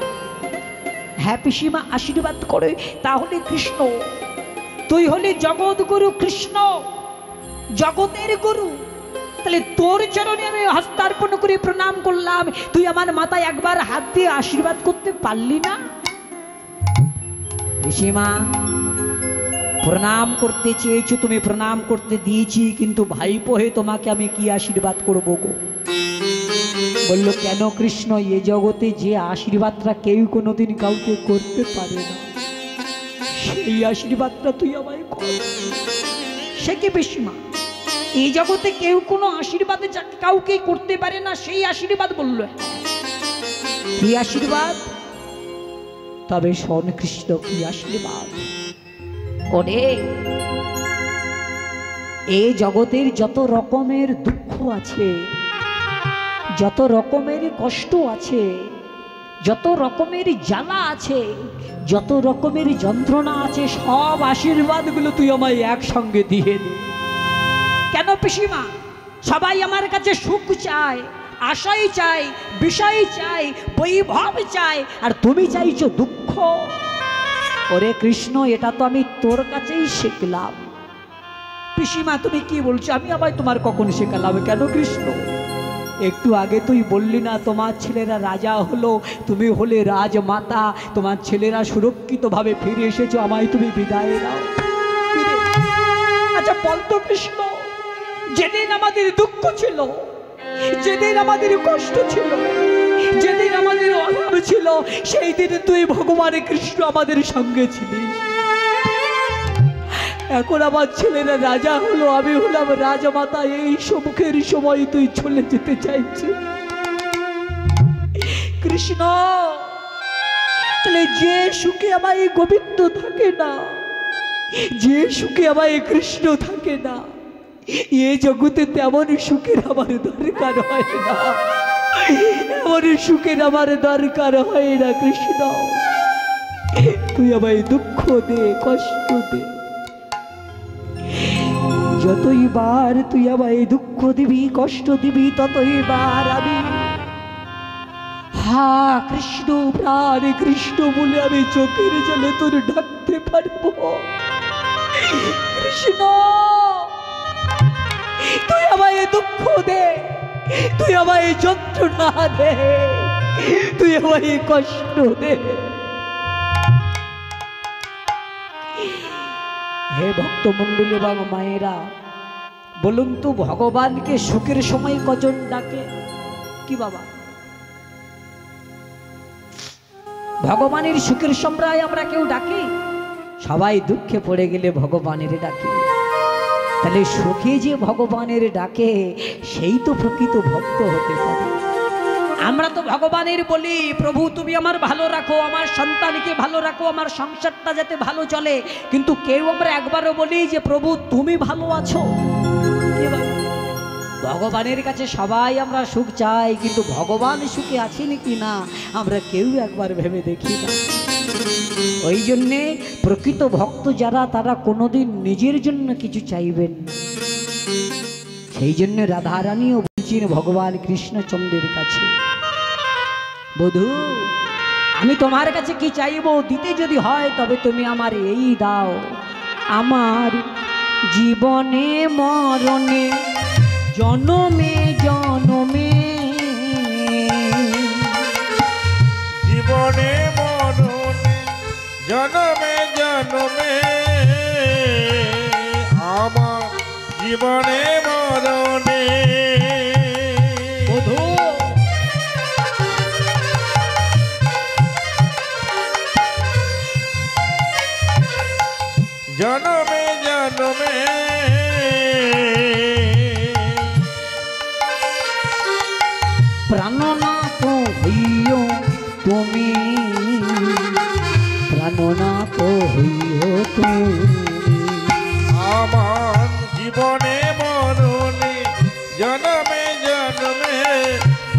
হ্যাঁ পিসিমা, আশীর্বাদ করে। তাহলে কৃষ্ণ, তুই হলি জগৎ গুরু, কৃষ্ণ জগতের গুরু, তাহলে তোর চরণে আমি হস্তার্পণ করে প্রণাম করলাম, তুই আমার মাথায় একবার হাত দিয়ে আশীর্বাদ করতে পারলি না? পিসিমা, প্রণাম করতে চেয়েছো তুমি, প্রণাম করতে দিয়েছি, কিন্তু ভাইপো হয়ে তোমাকে আমি কি আশীর্বাদ করবো গো? বলল, কেন কৃষ্ণ, এ জগতে যে আশীর্বাদটা কেউ কোনোদিন কাউকে করতে পারে না, সেই আশীর্বাদটা তুই আমায় কর। সে কি পিসিমা, এই জগতে কেউ কোনো আশীর্বাদে কাউকে করতে পারে না, সেই আশীর্বাদ? বলল, কি আশীর্বাদ? তবে শোন কৃষ্ণ, কি আশীর্বাদ? ওরে, এই জগতের যত রকমের দুঃখ আছে, যত রকমের কষ্ট আছে, যত রকমের জ্বালা আছে, যত রকমের যন্ত্রণা আছে, সব আশীর্বাদগুলো তুই আমায় একসঙ্গে দিয়ে দে। কেন পিসিমা, সবাই আমার কাছে সুখ চায়, আশাই চাই, বিষয় চাই, বৈভব চাই, আর তুমি চাইছো দুঃখ। ওরে কৃষ্ণ, এটা তো আমি তোর কাছেই শিখলাম। পিসিমা, তুমি কি বলছো? আমি আবার তোমার কখন শেখালাম? কেন কৃষ্ণ, একটু আগে তুই বললি না তোমার ছেলেরা রাজা হলো, তুমি হলে রাজমাতা, তোমার ছেলেরা সুরক্ষিতভাবে ফিরে এসেছো, আমায় তুমি বিদায় দাও। আচ্ছা বলতো কৃষ্ণ, যেদিন আমাদের দুঃখ ছিল, যেদিন আমাদের কষ্ট ছিল, যেদিন আমাদের অভাব ছিল, সেই দিনে তুই ভগবান কৃষ্ণ আমাদের সঙ্গে ছিলিস। এখন আমার ছেলেরা রাজা হলো, আমি হলাম রাজমাতা, এই সম্মুখের সময় তুই চলে যেতে চাইছিস কৃষ্ণ। তাহলে যে সুখে আমায় গোবিন্দ থাকে না, যে সুখে আমায় কৃষ্ণ থাকে না, এ জগতে তেমন সুখের আমার দরকার হয় না, এমন সুখের আমার দরকার হয় না কৃষ্ণ। তুই আমায় দুঃখ দে, কষ্ট দে, যতই বার তুই আমায় দুঃখ দিবি, কষ্ট দিবি, ততই বার আমি হা কৃষ্ণ, প্রাণ কৃষ্ণ বলে আমি চোখের জলে তোর ডাকতে পারবো। কৃষ্ণ, তুই আমায় দুঃখ দে, তুই আমায় যন্ত্রণা দে, তুই আমায় কষ্ট দে। হে ভক্তমণ্ডলী এবং মায়েরা, বলুন তো ভগবানকে সুখের সময় কজন ডাকে? কি বাবা, ভগবানের সুখের সময় আমরা কেউ ডাকি? সবাই দুঃখে পড়ে গেলে ভগবানের ডাকে। তাহলে সুখে যে ভগবানের ডাকে, সেই তো প্রকৃত ভক্ত হতে পারে। আমরা তো ভগবানের বলি, প্রভু তুমি আমার ভালো রাখো, আমার সন্তানকে ভালো রাখো, আমার সংসারটা যাতে ভালো চলে, কিন্তু কেউ আমরা একবারও বলি যে প্রভু তুমি ভালো আছো? ভগবানের কাছে সবাই আমরা সুখ চাই, কিন্তু ভগবান সুখে আছেন কি না আমরা কেউ একবার ভেবে দেখি না। ওই জন্যে প্রকৃত ভক্ত ভক্ত যারা তারা কোনোদিন নিজের জন্য কিছু চাইবেন না। সেই জন্য রাধারানীও বলছেন ভগবান কৃষ্ণচন্দ্রের কাছে, বধূ আমি তোমার কাছে কি চাইবো, দিতে যদি হয় তবে তুমি আমার এই দাও, আমার জীবনে মরণে জনমে জনমে, জীবনে মরণে জনমে জনমে, আমার জীবনে মরণে বধূ জনমে জনমে, প্রাণনাথ হইও তুমি, প্রাণনাথ হইও তুমি, আমার জীবনে মরণে জনমে জনমে,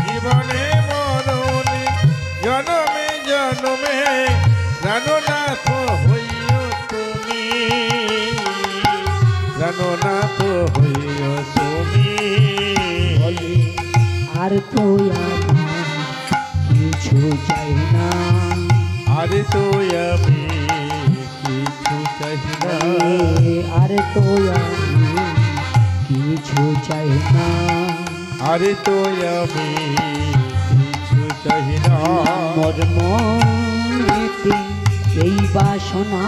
জীবনে মরণে জনমে জনমে, প্রাণনাথ হইও তুমি, প্রাণনাথ হইও তুমি। আর তো আমার কিছু চাই না, আরে তো আমি কিছু চাই না, আর তো আমি কিছু চাই না, আরে তো আমি কিছু চাই না, মর্মনেতে এই বাসনা,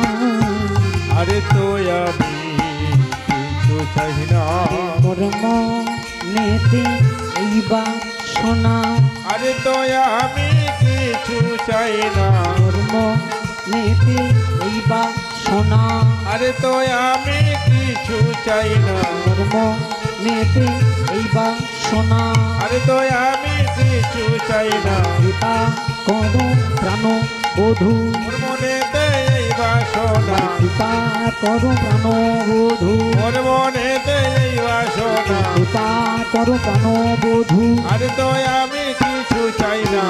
আরে তো আমি কিছু চাই না, মর্মনেতে এই বাসনা, আরে তো আমি কিছু চাই না, মর্মনেতে এই বাসনা, আরে তো আমি কিছু চাই না, মর্মনেতে এই বাসনা, আরে তো আমি কিছু চাই না, কৃপা করো প্রাণ বধূ, মোর মনেতে এই বাসনা, কৃপা করো প্রাণ বধূ, মোর মনেতে এই বাসনা, কৃপা করো প্রাণ বধূ, আরে তো আমি কিছু চাই না,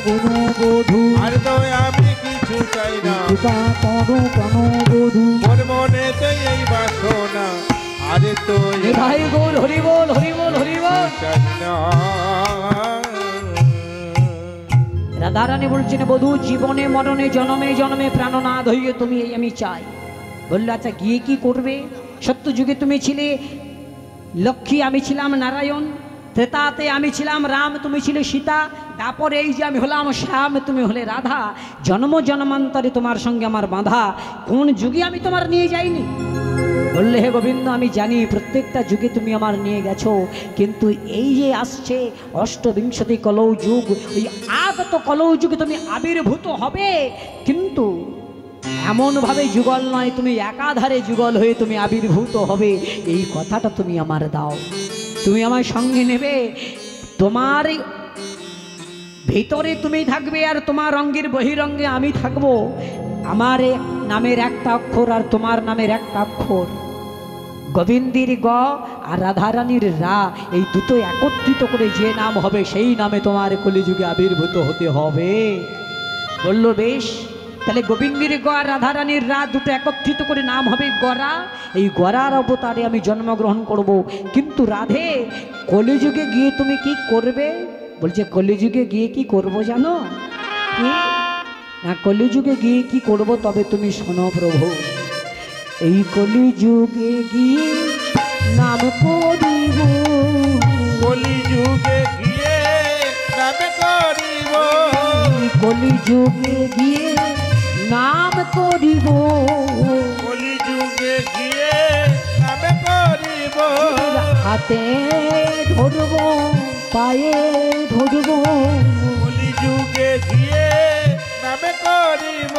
গুরু বধূ, আরে তো আমি কিছু চাই না, কৃপা করো প্রাণ বধূ। মোর মনেতে এই বাসনা, আরে তো এ ভাই গোল হরি বল হরি বল হরি বল। চাই না। রাধারানী বলছেন বধূ জীবনে মরণে জনমে জনমে প্রাণনাথ হইয়ে তুমি এই আমি চাই। বললো আচ্ছা গিয়ে কি করবে? সত্য যুগে তুমি ছিলে লক্ষ্মী, আমি ছিলাম নারায়ণ, ত্রেতাতে আমি ছিলাম রাম, তুমি ছিলে সীতা, তারপর এই যে আমি হলাম শ্যাম, তুমি হলে রাধা, জন্ম জন্মান্তরে তোমার সঙ্গে আমার বাঁধা, কোন যুগে আমি তোমার নিয়ে যাইনি? বললে হে গোবিন্দ আমি জানি প্রত্যেকটা যুগে তুমি আমার নিয়ে গেছো, কিন্তু এই যে আসছে অষ্টবিংশতি কলৌ যুগ, ওই আগত কলৌ যুগে তুমি আবির্ভূত হবে, কিন্তু এমনভাবে যুগল নয়, তুমি একাধারে যুগল হয়ে তুমি আবির্ভূত হবে, এই কথাটা তুমি আমার দাও। তুমি আমার সঙ্গে নেবে, তোমার ভিতরে তুমি থাকবে আর তোমার রঙ্গের বহিরঙ্গে আমি থাকবো, আমার নামের একটা অক্ষর আর তোমার নামের একটা অক্ষর, গোবিন্দের গ আর রাধারানীর রা, এই দুটো একত্রিত করে যে নাম হবে সেই নামে তোমার কলিযুগে আবির্ভূত হতে হবে। বললো বেশ, তাহলে গোবিন্দের গ আর রাধারানীর রা দুটো একত্রিত করে নাম হবে গরা, এই গরার অবতারে আমি জন্মগ্রহণ করব। কিন্তু রাধে কলিযুগে গিয়ে তুমি কি করবে? বলছে কলিযুগে গিয়ে কি করব জানো কি না? কলিযুগে গিয়ে কি করব তবে তুমি শোনো প্রভু। এই কলিযুগে গিয়ে নাম করিব, কলিযুগে গিয়ে নাম করিব, কলিযুগে গিয়ে নাম করিব, কলিযুগে গিয়ে নাম করিব, হাতে ধরব পায়ে ধরব, কলিযুগে গিয়ে নাম করিব,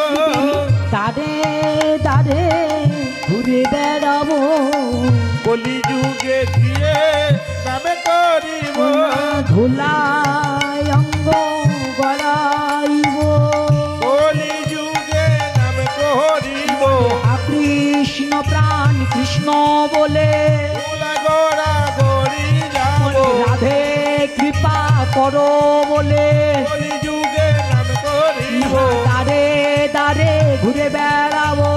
তারে তারে ঘুরে বেড়াবো, কলিযুগে গিয়ে নাম করিব, ধুলায় অঙ্গ গড়াইব, কলিযুগে নাম করিব, কৃষ্ণ প্রাণ কৃষ্ণ বলে ফুলা গড়া গড়ি যাব, রাধে কৃপা করো বলে কলিযুগে নাম করিব, দাঁড়ে দাঁড়ে ঘুরে বেড়াবো,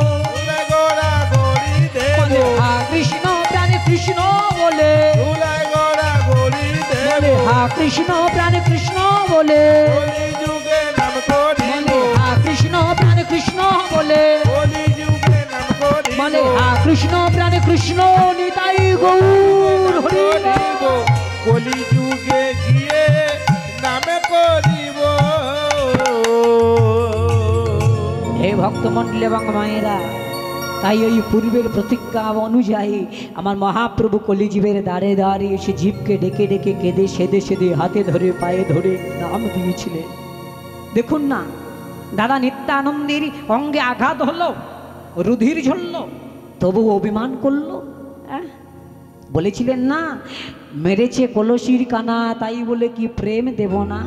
কৃষ্ণ প্রাণ কৃষ্ণ বলে, কলি যুগে নাম করিব, বলে হা কৃষ্ণ প্রাণ কৃষ্ণ বলে, কলি যুগে নাম করিব, বলে হা কৃষ্ণ প্রাণ কৃষ্ণ নিতাই গৌর হরি করিব, কলি যুগে গিয়ে নামে করিব। হে ভক্তমণ্ডলী এবং মায়েরা, তাই ওই পূর্বের প্রতিজ্ঞা অনুযায়ী আমার মহাপ্রভু কলিজীবের দ্বারে দ্বারে এসে জীবকে ডেকে ডেকে কেঁদে সেদে সেদে হাতে ধরে পায়ে ধরে নাম দিয়েছিলেন। দেখুন না দাদা, নিত্যানন্দের অঙ্গে আঘাত হলো, রুধির ঝরল, তবু অভিমান করলো। বলেছিলেন না, মেরেছে কলসির কানা, তাই বলে কি প্রেম দেব না?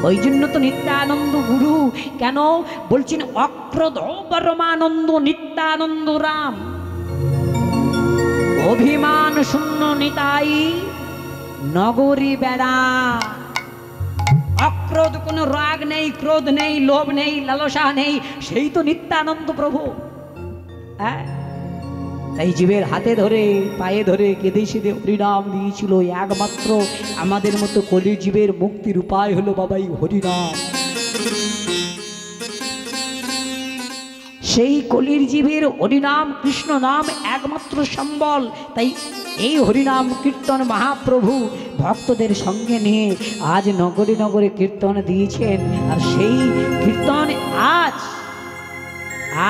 ওই জন্য তো নিত্যানন্দ গুরু কেন বলছেন অক্রোধ পরমানন্দ নিত্যানন্দ রাম, অভিমান শূন্য নিতাই নগরী বেড়া। অক্রোধ, কোনো রাগ নেই, ক্রোধ নেই, লোভ নেই, লালসা নেই, সেই তো নিত্যানন্দ প্রভু। তাই জীবের হাতে ধরে পায়ে ধরে কেঁদে সেদে হরিনাম দিয়েছিল। একমাত্র আমাদের মতো কলি জীবের মুক্তির উপায় হলো বাবাই হরিনাম। সেই কলির জীবের হরিনাম কৃষ্ণ নাম একমাত্র সম্বল। তাই এই হরিনাম কীর্তন মহাপ্রভু ভক্তদের সঙ্গে নিয়ে আজ নগরে নগরে কীর্তন দিয়েছেন। আর সেই কীর্তন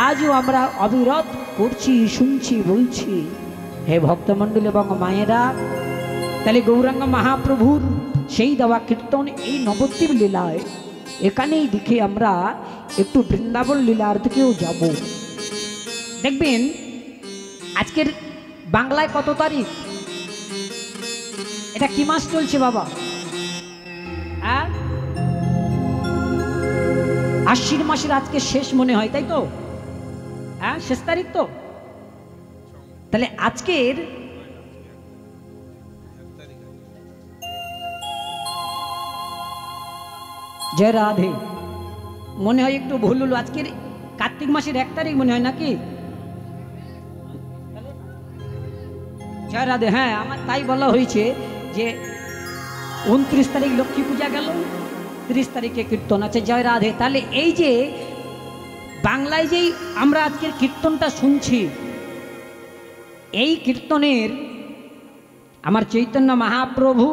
আজও আমরা অবিরত করছি, শুনছি, বলছি। হে ভক্তমণ্ডলী এবং মায়েরা, তাহলে গৌরাঙ্গ মহাপ্রভুর সেই দেওয়া কীর্তন এই নবদ্বীপ লীলায় এখানেই দেখে আমরা একটু বৃন্দাবন লীলার দিকেও যাব। দেখবেন আজকের বাংলায় কত তারিখ? এটা কি মাস চলছে বাবা? আশ্বিন মাসের আজকে শেষ মনে হয়, তাই তো? শেষ তারিখ তো। তাহলে আজকের জয় রাধে, মনে হয় একটু ভুল হলো, আজকের কার্তিক মাসের 1 তারিখ মনে হয় নাকি? জয় রাধে। হ্যাঁ, আমার তাই বলা হয়েছে যে 29 তারিখ লক্ষ্মী পূজা গেল, 30 তারিখে কীর্তন আছে। জয় রাধে। তাহলে এই যে বাংলায় যেই আমরা আজকের কীর্তনটা শুনছি, এই কীর্তনের আমার চৈতন্য মহাপ্রভু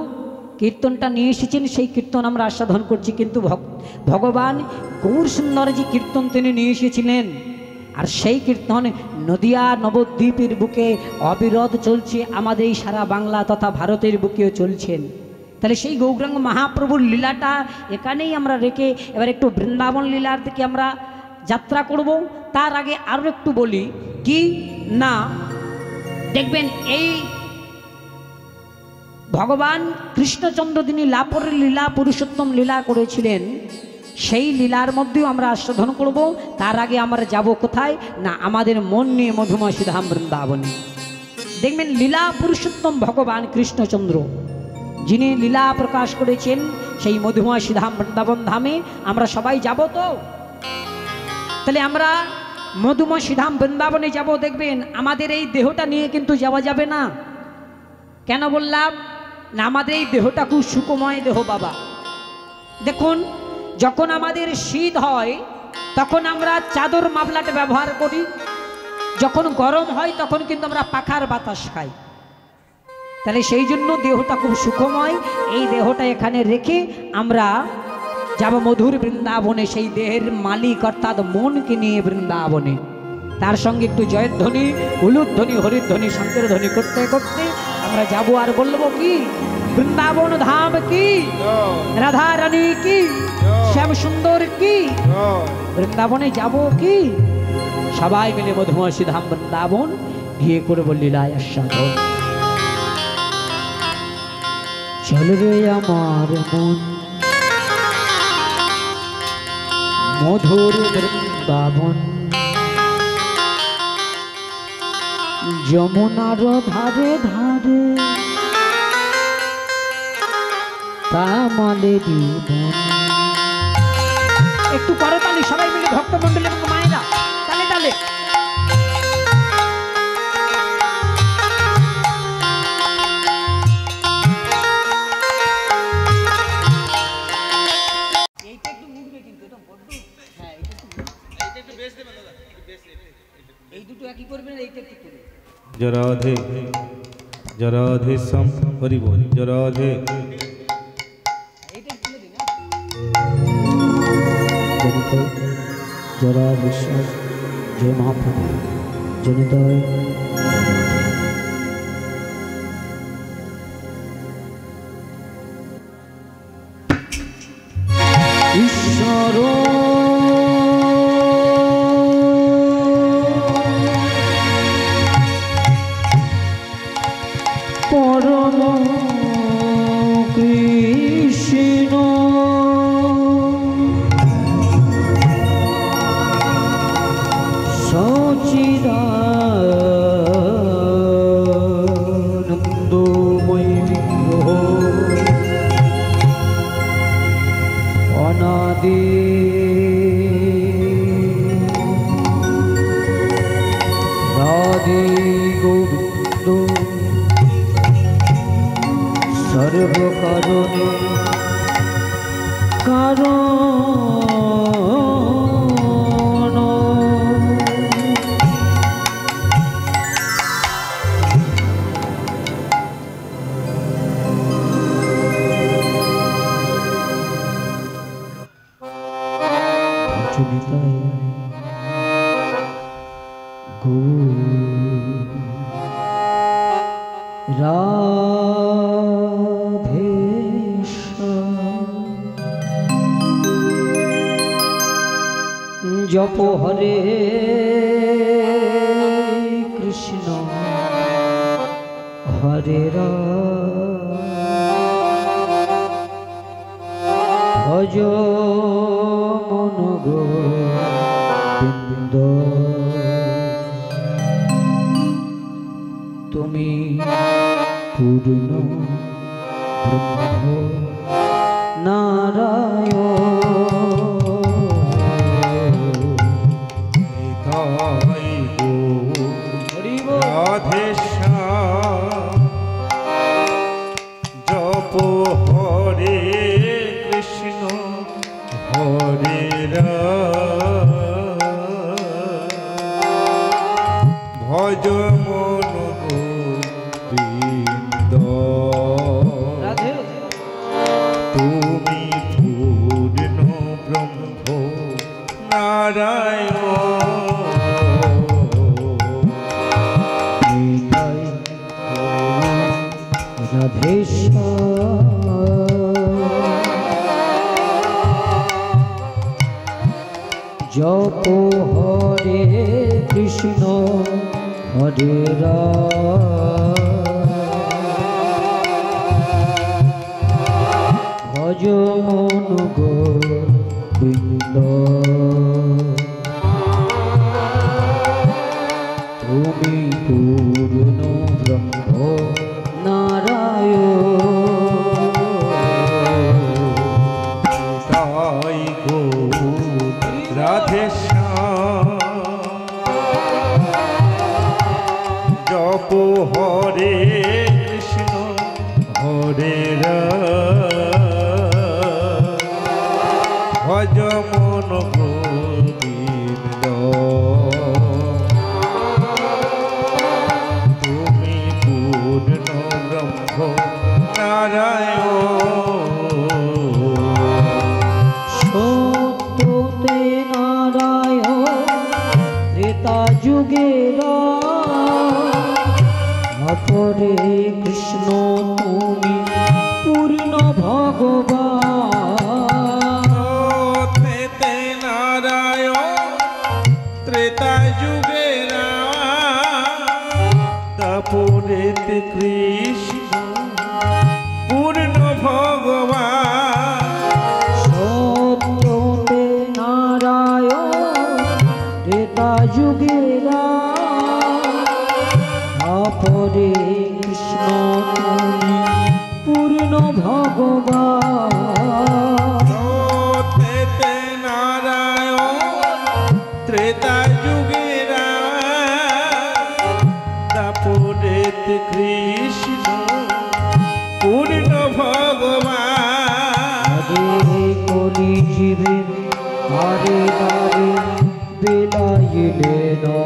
কীর্তনটা নিয়ে এসেছেন, সেই কীর্তন আমরা আস্বাদন করছি। কিন্তু ভগবান গৌর সুন্দর যে কীর্তন তিনি নিয়ে এসেছিলেন, আর সেই কীর্তন নদিয়া নবদ্বীপের বুকে অবিরত চলছে, আমাদের এই সারা বাংলা তথা ভারতের বুকেও চলছেন। তাহলে সেই গৌরাঙ্গ মহাপ্রভুর লীলাটা এখানেই আমরা রেখে এবার একটু বৃন্দাবন লীলার দিকে আমরা যাত্রা করব। তার আগে আরও একটু বলি কি না, দেখবেন এই ভগবান কৃষ্ণচন্দ্র তিনি লাপরের লীলা পুরুষোত্তম লীলা করেছিলেন, সেই লীলার মধ্যেও আমরা আস্বাদন করব। তার আগে আমরা যাব কোথায় না, আমাদের মন নিয়ে মধুময় শ্রীধাম বৃন্দাবনে। দেখবেন লীলা পুরুষোত্তম ভগবান কৃষ্ণচন্দ্র যিনি লীলা প্রকাশ করেছেন, সেই মধুময় শ্রীধাম বৃন্দাবন ধামে আমরা সবাই যাব। তো তাহলে আমরা মধুময় শ্রীধাম বৃন্দাবনে যাব। দেখবেন আমাদের এই দেহটা নিয়ে কিন্তু যাওয়া যাবে না। কেন বললাম না, আমাদের এই দেহটা খুব সুখময় দেহ বাবা। দেখুন, যখন আমাদের শীত হয় তখন আমরা চাদর মাফলাট ব্যবহার করি, যখন গরম হয় তখন কিন্তু আমরা পাখার বাতাস খাই। তাহলে সেই জন্য দেহটা খুব সুখময়। এই দেহটা এখানে রেখে আমরা যাব মধুর বৃন্দাবনে, সেই দেহের মালিক অর্থাৎ মনকে নিয়ে বৃন্দাবনে। তার সঙ্গে একটু জয়ধ্বনি, উলুধ্বনি, হরিধ্বনি, শঙ্কর ধ্বনি করতে করতে আমরা যাব। আর বলবো কি, বৃন্দাবন ধাম কি, রাধা রানী কি, শ্যাম সুন্দর কি, বৃন্দাবনে যাব কি, সবাই মিলে মধুময় শ্রীধাম বৃন্দাবন গিয়ে করব লীলায় আস্বাদন। চল রে আমার মন মধুর বৃন্দাবন, যমুনার ধারে ধারে তামালে জীবন। একটু করতালি সবাই মিলে ভক্তমণ্ডলী এবং মায়েরা, তালে তালে। जय राधे जय राधे सम हरि बोल जय राधे जरा विश्वास जय महाप्रभु जनिताय ईश्वर परम कृष्ण सच्चिदानंदमय विग्रह अनादि राधे गोविंद सर्व कारणे कारण जप हरे कृष्ण हरे राम भज मन गोविंद तुमी पूर्ण ब्रह्म नारायण जप हरे कृष्ण हरे राम भज मन गोविंद तुमी पूर्ण ब्रह्म नारायण जप हरे कृष्ण हरे राम भज मन गोविंद तुमी पूर्ण ब्रह्म नारायण राधे श्याम जप हरे कृष्ण हरे राम भज मन गोविंद तुमी पूर्ण ब्रह्म नारायण जुगेरा अपरे कृष्ण तुमी पूर्ण भगवान ते नारायण त्रेता जुगेरा अपरे कृष्ण पूर्ण भगवान सत्य नारायण त्रेता जुगेरा अपरे कृष्ण तुमी पूर्ण भगवान ते नारायण त्रेता जुगेरा अपरे कृष्ण पूर्ण भगवान हरे कोली जीवे हरे दारे बेलाइले ना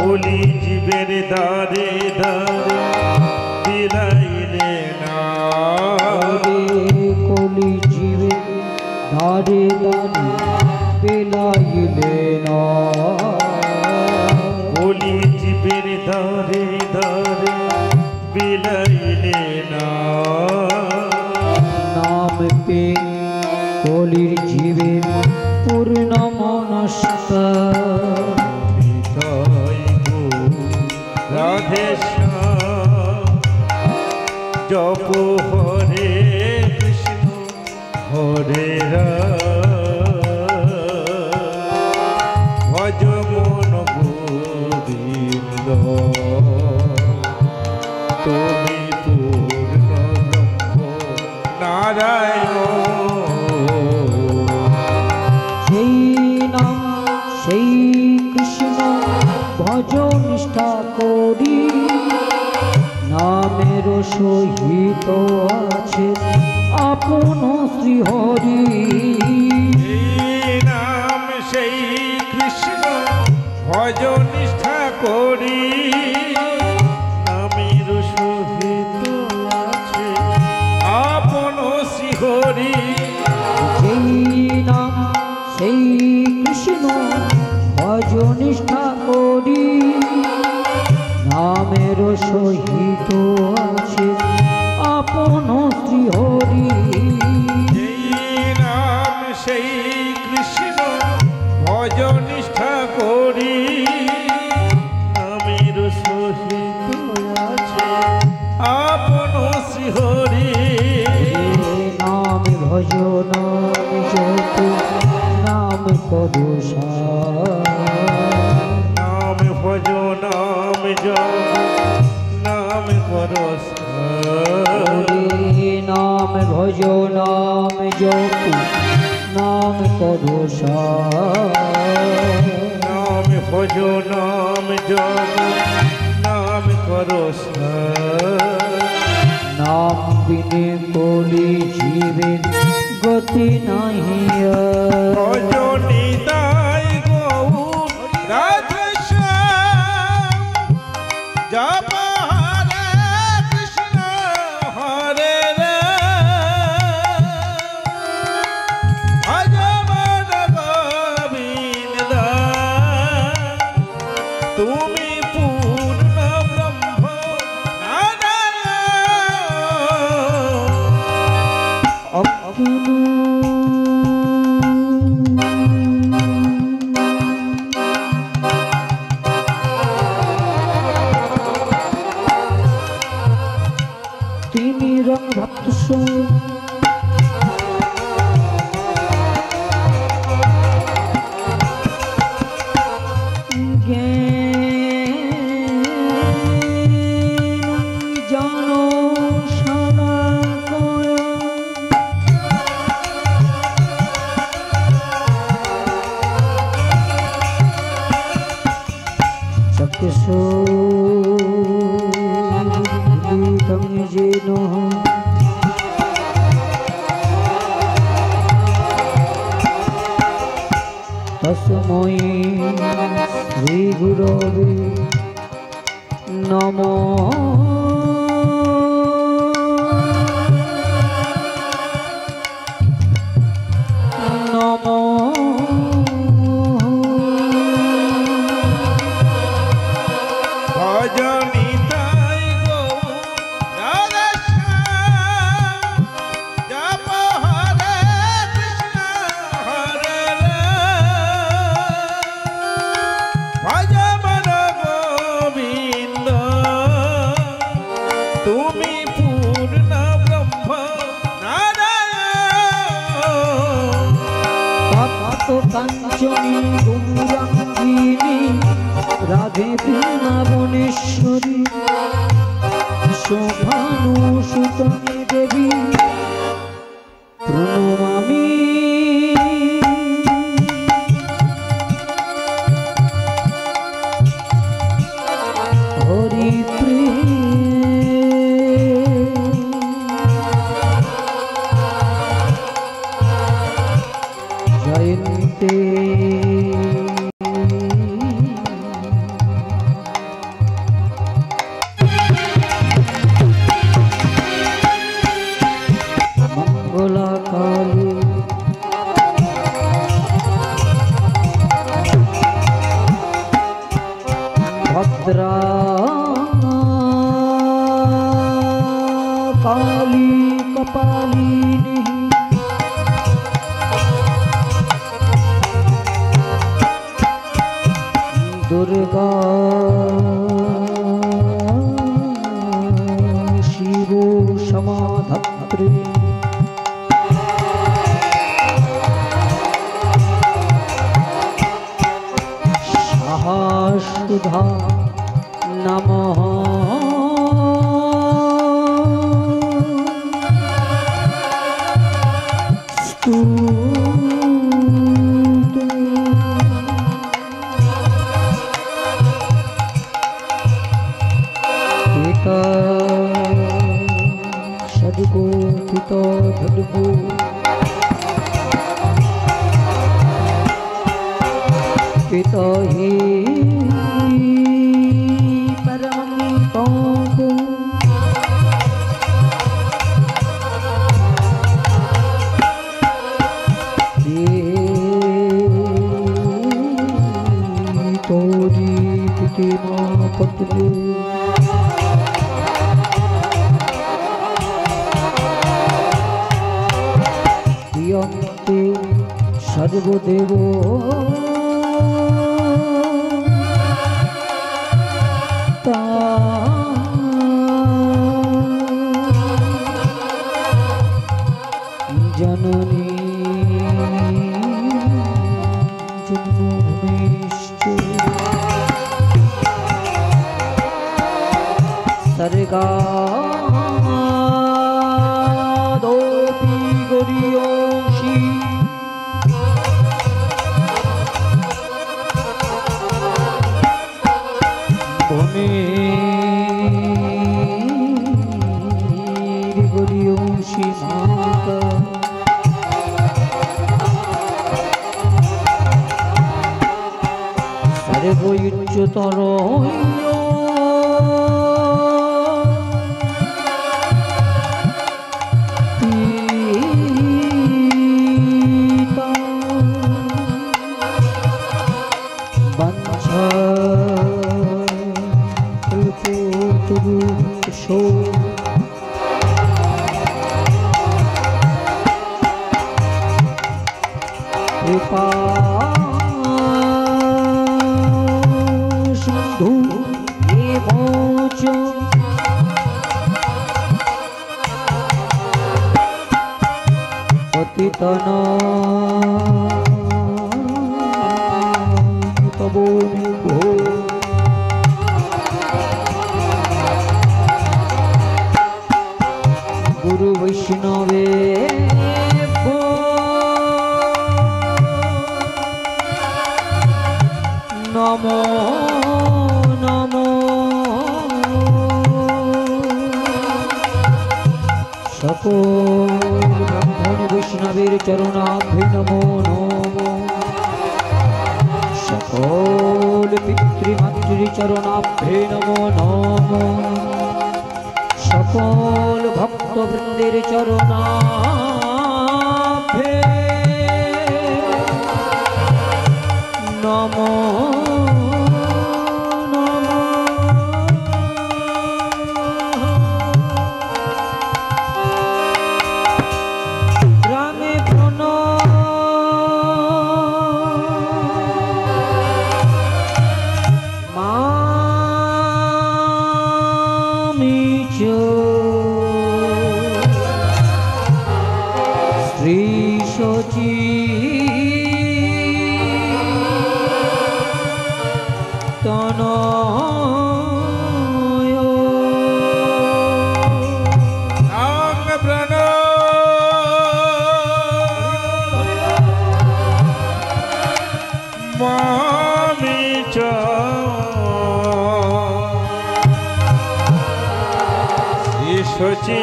कोली জীবের দারে দারে বিলাইলে না কলি জীবে দারে দারে বিলাইলে না কলি জীবের দারে দারে বিলাইলে না নাম পে কলির জীবে পূর্ণ মনস্ক রাধে জপ হরে কৃষ্ণ হরে ভজ মন গোবিন্দ তুমি পূর্ণ ব্রহ্ম নারায়ণ সেই নাম সেই কৃষ্ণ ভজ নিষ্ঠা করি নামের সহিত আছে আপন শ্রীহরি নাম সেই কৃষ্ণ ভজ নিষ্ঠা করি নামের সহিত আছে আপন শ্রীহরি সেই নাম সেই কৃষ্ণ ভজ নিষ্ঠা করি নামের সহিত আছে আপন শ্রীহরি নাম সেই কৃষ্ণ ভজ নিষ্ঠা করি নামের সহিত আছে আপন শ্রীহরি নাম ভজ নাম জপ নাম করো নাম ভজ নাম জপ নাম করো নাম ভজ নাম জপ নাম করো নাম ভজ নাম জপ নাম করো নাম বিনে কলি জীবের গতি নাহি ভজ নিতাই গৌর রাধে শ্যাম জপ হরে কৃষ্ণ হরে ভজ মন গোবিন্দ তুমি পূর্ণ ব্রহ্ম নারায়ণ তিনি রং ভক্ত জানো সদা চক্ষুষো যেন তস্मै শ্রী গুরবে নমঃ ভজ নিতাই গৌর রাধে শ্যাম জপ হরে কৃষ্ণ হরে ভজ মন গোবিন্দ তুমি পূর্ণ ব্রহ্ম নারায়ণ তপ্ত কাঞ্চনী গৌরাঙ্গিনী রাধে বৃন্দাবনেশ্বরী শোভানুসুতমে দেবী প্রণমামি হরি জয়ন্তে काली कपालिनी दुर्गा शिव समाधत्रे सुधा नमः स्तुते पिता सद्गो पिता धद्गो पिता ही सर्वदेव जननी जन्मभूमिश्च सर्गादोपि गरीयसी गरीयसी माता सर्वोच्चतर कृपा सिंधु एवच पतितन तबो निभो गुरु वैष्णवे नमो नमो সকল ব্রাহ্মণ বৈষ্ণবের চরণাভে নমো নমো সকল পিতৃমাতৃ চরণাভে নমো নমো সকল ভক্তবৃন্দের চরণাভে নমো श्री शची तनय नाम प्रणव मामि च श्री शची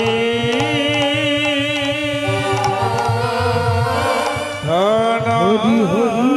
हरि हरि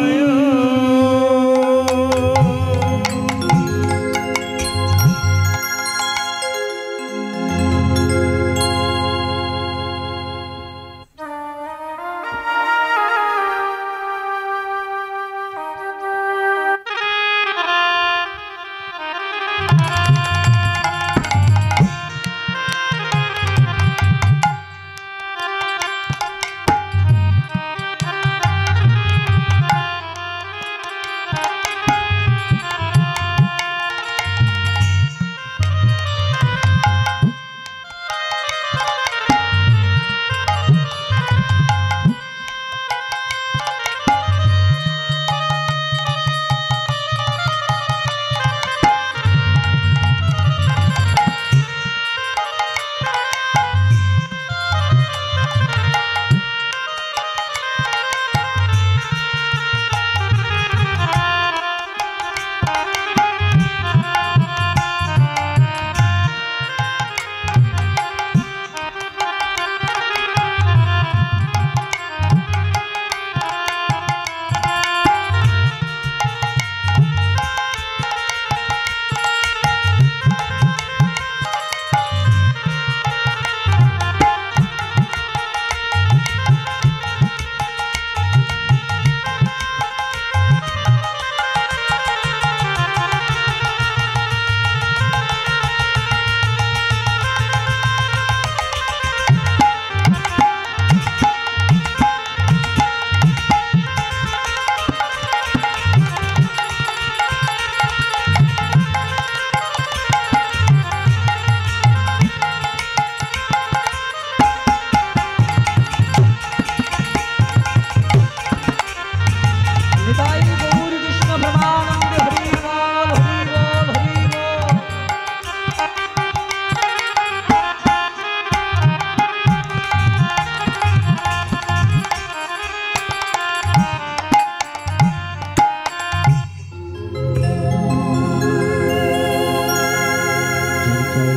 জয়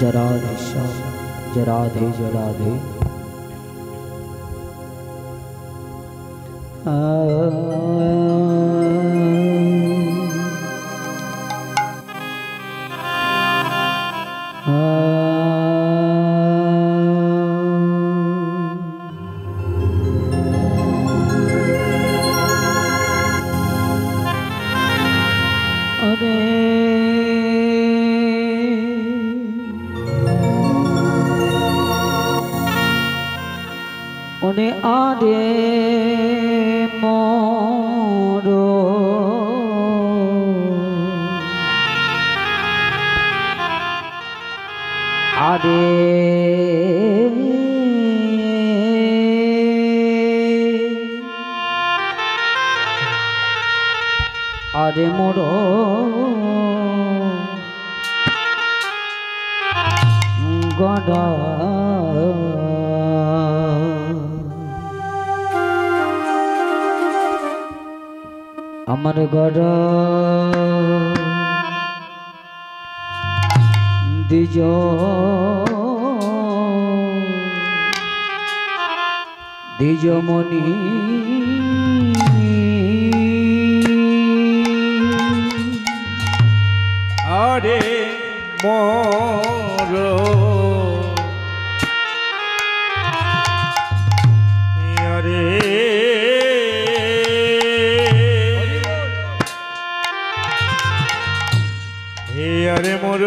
জরাধে শ্যাম জরাধে জরাধে ওরে আরে মোরো আরে আরে মোরো গড়া আমার গড় দ্বিজ দ্বিজমণি আরে মোর আরে আরে মোর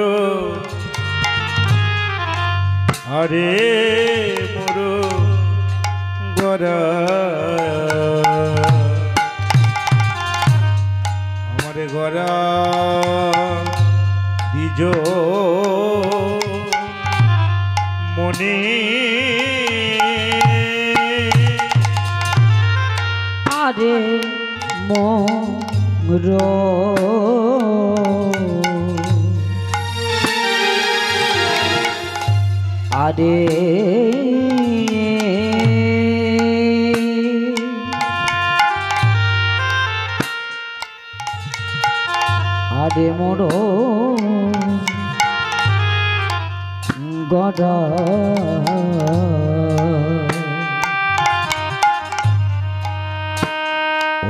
আরে মোর গড়া আমার গড়া দ্বিজ মনে আরে মোর আরে আরে মোর গড়া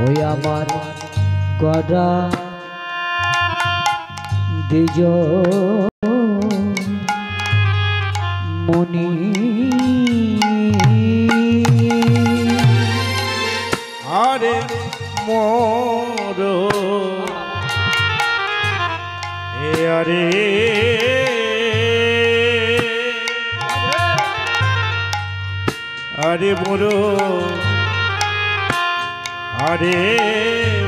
ওই আমার গড়া দ্বিজ মনি আরে মোর আরে আরে মোর আরে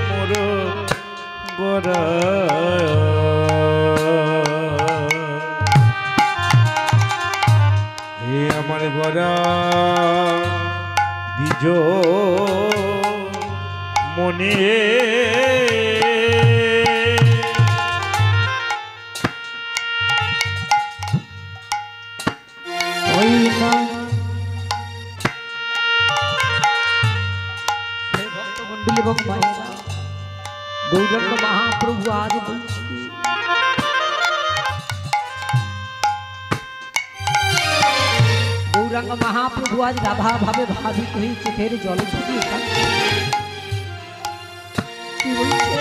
মোর গড়া আমার গড়া দ্বিজ মনে ওই না ভক্তমণ্ডলী এবং মায়েরা গৌরাঙ্গ মহাপ্রভু আজ বলছি কি গৌরাঙ্গ মহাপ্রভু আজ রাধা ভাবে ভাবিত হয়ে চোখের জল ঝরিয়ে কি বলছে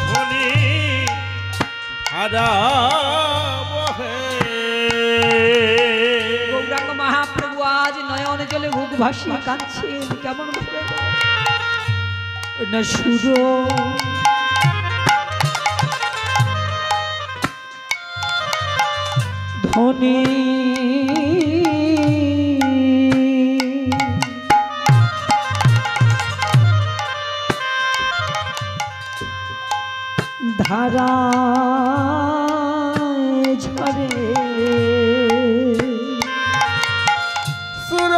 ধ্বনি হারা গৌরাঙ্গ মহাপ্রভু আজ নয়ন জলে মুখ ভাসিয়ে কাঁদছেন কেমন ভাবে না সুর ধ্বনি ধারা ঝরে সুর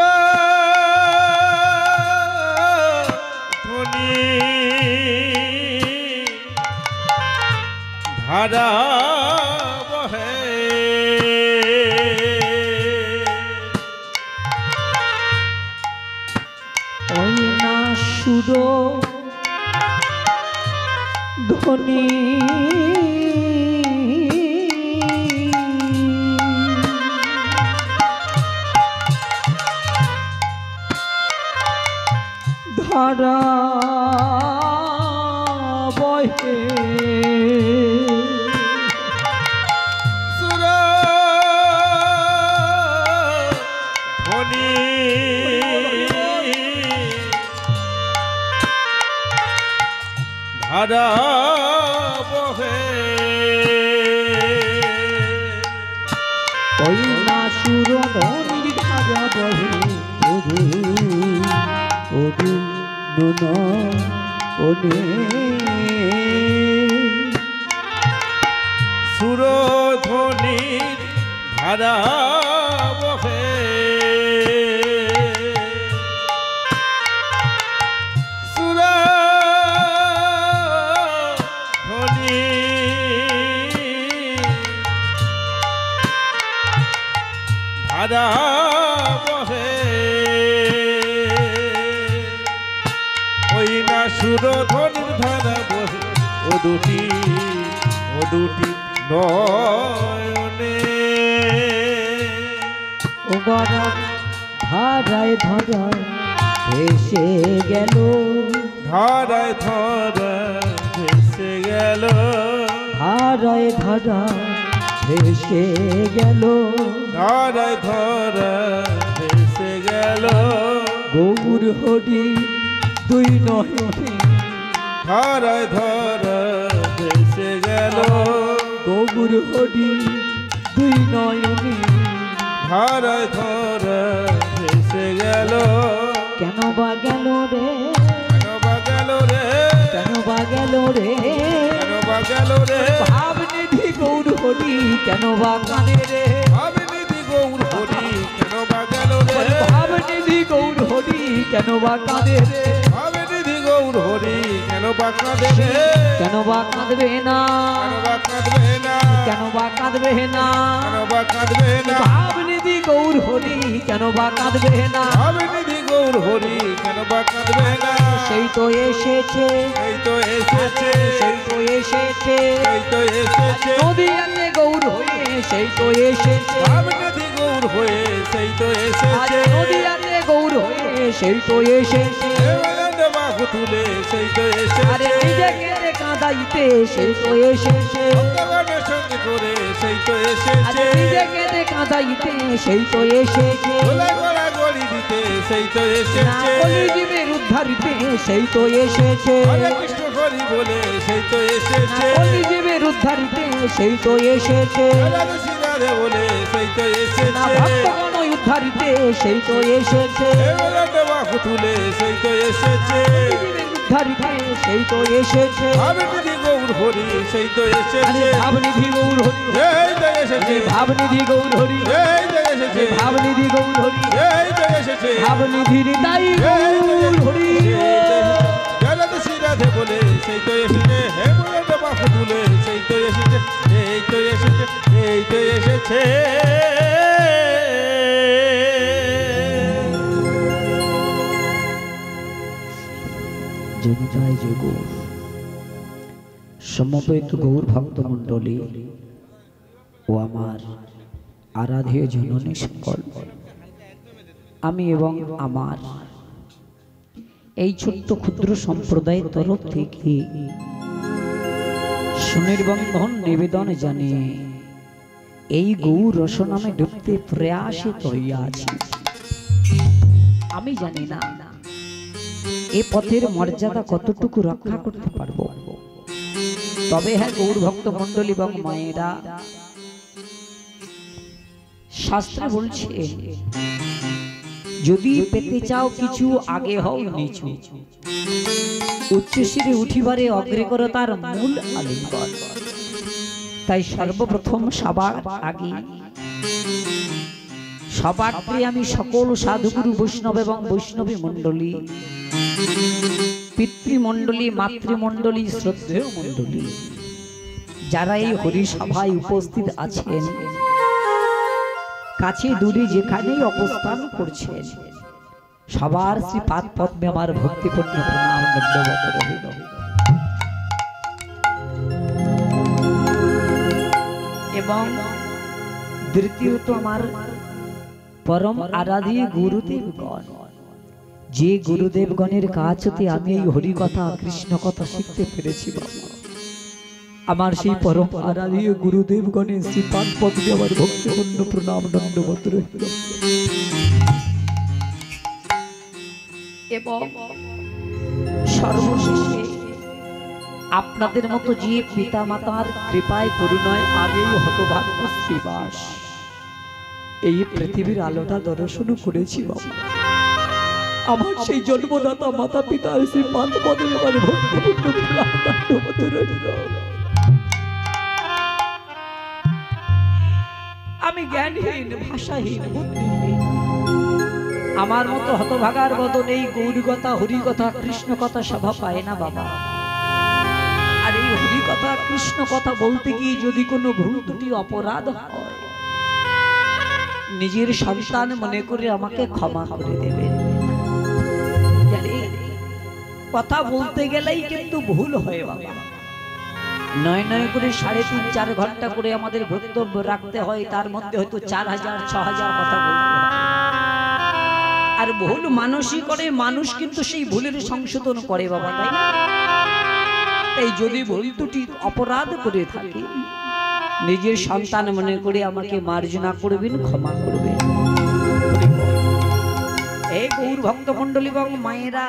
ধ্বনি ধারা বহে ওই না সুর ধ্বনি ধারা বহে ওই না সুরধনির ধারা বহে ওদু ওদু নুনা ওনে সুরধ্বনির ধারা বহে ধারা বহে ওই না সুরধ্বনির ধারা বহে ও দুটি নয়নে ও গড়া ধারায় ধারায় ভেসে গেল ধারায় ধরা ভেসে গেল ধারায় ধারায় ভেসে গেল ধারায় ধরা ভেসে গেল গৌর হরি দুই নয়নে ধারায় ধরা ভেসে গেল গৌর হরি দুই নয়নে ধারায় ধরা ভেসে গেল কেন বা গেল রে কেন বা গেল রে কেন বা গেল রে কেন বা গেল রে ভাবনিধি গৌর হরি কেন বা কানে রে ভাবনিধি গৌর হরি কেন বা গেল রে ভাবনিধি গৌর হরি কেন বা কাঁদে রে ভাবনিধি গৌর হরি কেন বা কাঁদে রে কেন বা কাঁদবে না কেন বা কাঁদবে না কেন বা কাঁদবে না কেন বা কাঁদবে না ভাবনিধি গৌর হরি কেন বা কাঁদবে না ভাবনিধি গৌর হরি কেন বা কাঁদবে না সেই তো এসেছে এই তো এসেছে সেই তো এসেছে এই তো এসেছে নদীয়াতে গৌর হয়ে সেই তো এসেছে ভাবনিধি গৌর হয়ে সেই তো আজ এসেছে নদীয়াতে গৌর হয়ে সেই তো এসেছে দেবানন্দ বাহু তুলে সেই তো আরে এসেছে নিজেকে কাঁদাইতে সেই তো এসেছে ভক্তগণের সঙ্গে করে সেই তো আরে এসেছে নিজেকে কাঁদাইতে সেই তো এসেছে গোলা গোলা গড়ি দিতে সেই তো না এসেছে কলিজীবের উদ্ধারিতে সেই তো এসেছে হরে কৃষ্ণ হরি বলে সেই তো না এসেছে কলিজীবের উদ্ধারিতে সেই তো এসেছে রাধে শ্রীরাধে বলে সেই তো না এসেছে ভক্তগণ উদ্ধারিতে সেই তো এসেছে দেবানন্দ বাহু তুলে সেই তো এসেছে কলিজীবের উদ্ধারিতে সেই তো এসেছে ভাবনিধি গৌর হরি সেই তো আরে এসেছে ভাবনিধি গৌর হরি এই তো এসেছে ভাবনিধি গৌর হরি এই তো এসেছে ভাবনিধি গৌর হরি এই তো এসেছে ভাবনিধির তাই গৌর হরি রাধে শ্রীরাধে বলে সেই তো এসেছে হে মুরাদ বাহু তুলে সেই তো এসেছে এই তো এসেছে এই তো এসেছে জনিতায় যে গৌর সমবেত গৌর ভক্ত মণ্ডলী ও আমার আরাধ্যেয় জননী সকল আমি এবং আমার এই ছোট্ট ক্ষুদ্র সম্প্রদায়ের তরফ থেকে সুনির্বন্ধন নিবেদন জানিয়ে এই গৌর রস নামে ডুবতে প্রয়াসিত হইয়া আছি। আমি জানি না এ পথের মর্যাদা কতটুকু রক্ষা করতে পারবো, তবে হ্যাঁ গৌর ভক্ত মণ্ডলী এবং মায়েরা শাস্ত্রে বলছে যদি পেতে চাও কিছু আগে হও নিচু, উচ্চশিরে উঠিবারে অগ্রগরতার মূল আলিঙ্গন। তাই সর্বপ্রথম সবার আগে সবার প্রিয় আমি সকল সাধুগুরু বৈষ্ণব এবং বৈষ্ণবী মণ্ডলী, পিতৃমণ্ডলী, মাতৃমণ্ডলী, শ্রদ্ধেয় মণ্ডলী যারা এই হরিসভায় উপস্থিত আছেন, কাছে দূরে যেখানেই অবস্থান করছেন, সবার শ্রীপাদ পদ্মে আমার ভক্তিপূর্ণ প্রণাম দণ্ডবত রহিল। এবং দ্বিতীয়ত আমার পরম আরাধ্য গুরুদেবগণ, যে গুরুদেবগণের কাছ হতে আমি এই হরি কথা কৃষ্ণ কথা শিখতে পেরেছি, আমার সেই পরম আরাধ্য গুরুদেবগণের শ্রীপাদ পদ্মে আমার ভক্তিপূর্ণ প্রণাম দণ্ডবত রহিল। এবং সর্বশেষে আপনাদের মতো যে পিতা মাতার কৃপায় করুণায় আমি হতভাগ্য শ্রীবাস এই পৃথিবীর আলোটা দর্শন করেছি বাবা। আমার সেই জন্মদাতা মাতা পিতার সেই পাঁচ পদের এবার আমি জ্ঞানহীন, ভাষাহীন, বুদ্ধিহীন। আমার মতো হতভাগার বদন এই গৌরী কথা, হরি কথা, কৃষ্ণ কথা সভা পায় না বাবা। আর এই হরি কথা, কৃষ্ণ কথা বলতে গিয়ে যদি কোনো ভুল ত্রুটি অপরাধ হয়, নিজের সন্তান মনে করে আমাকে ক্ষমা করে দেবেন। কথা বলতে গেলেই কিন্তু ভুল হয় বাবা। নয় নয় করে 3.5-4 ঘন্টা করে আমাদের বক্তব্য রাখতে হয়, তার মধ্যে হয়তো 4000-6000 কথা বলতে হয়। আর ভুল মানুষই করে, মানুষ কিন্তু সেই ভুলের সংশোধন করে বাবা, তাই না? তাই যদি ভুল ত্রুটি অপরাধ করে থাকি, নিজের সন্তান মনে করে আমাকে মার্জনা করবেন, ক্ষমা করবেন। এই গৌর ভক্ত মন্ডলী এবং মায়েরা,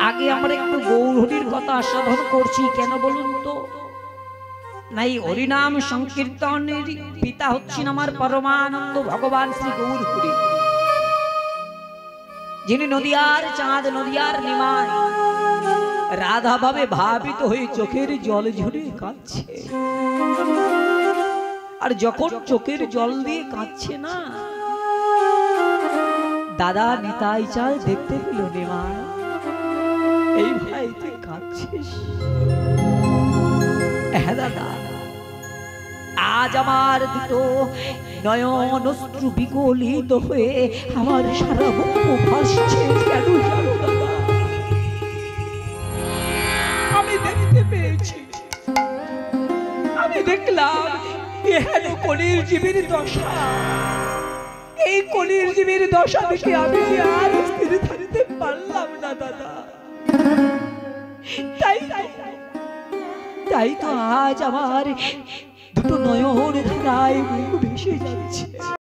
আগে আমরা একটু গৌর হরির কথা আস্বাদন করছি, কেন বলুন তো? নাই হরিনাম সংকীর্তনের পিতা হচ্ছেন আমার পরমানন্দ ভগবান শ্রী গৌর হরি, যিনি নদিয়ার চাঁদ, নদিয়ার নিমাই, রাধা ভাবে ভাবিত হয়ে চোখের জল ঝরে কাঁদছে। আর যখন চোখের জল দিয়ে কাঁদছে না, দাদা নিতাই চাল দেখতে পেল, নিমাই এই ভাই তুই কাঁদছিস? হ্যাঁ দাদা, আজ আমার দুটো নয়ন অশ্রু বিগলিত হয়ে আমার সারা বুক ভাসছে। কেন জানো দাদা? আমি দেখতে পেয়েছি, আমি দেখলাম এহেন কলির জীবের দশা। এই কলির জীবের দশা দেখে আমি আর স্থির থাকতে পারলাম না দাদা। তাই তো আজ আমার দুটো নয়ন ধারায় ভেসে যাচ্ছে।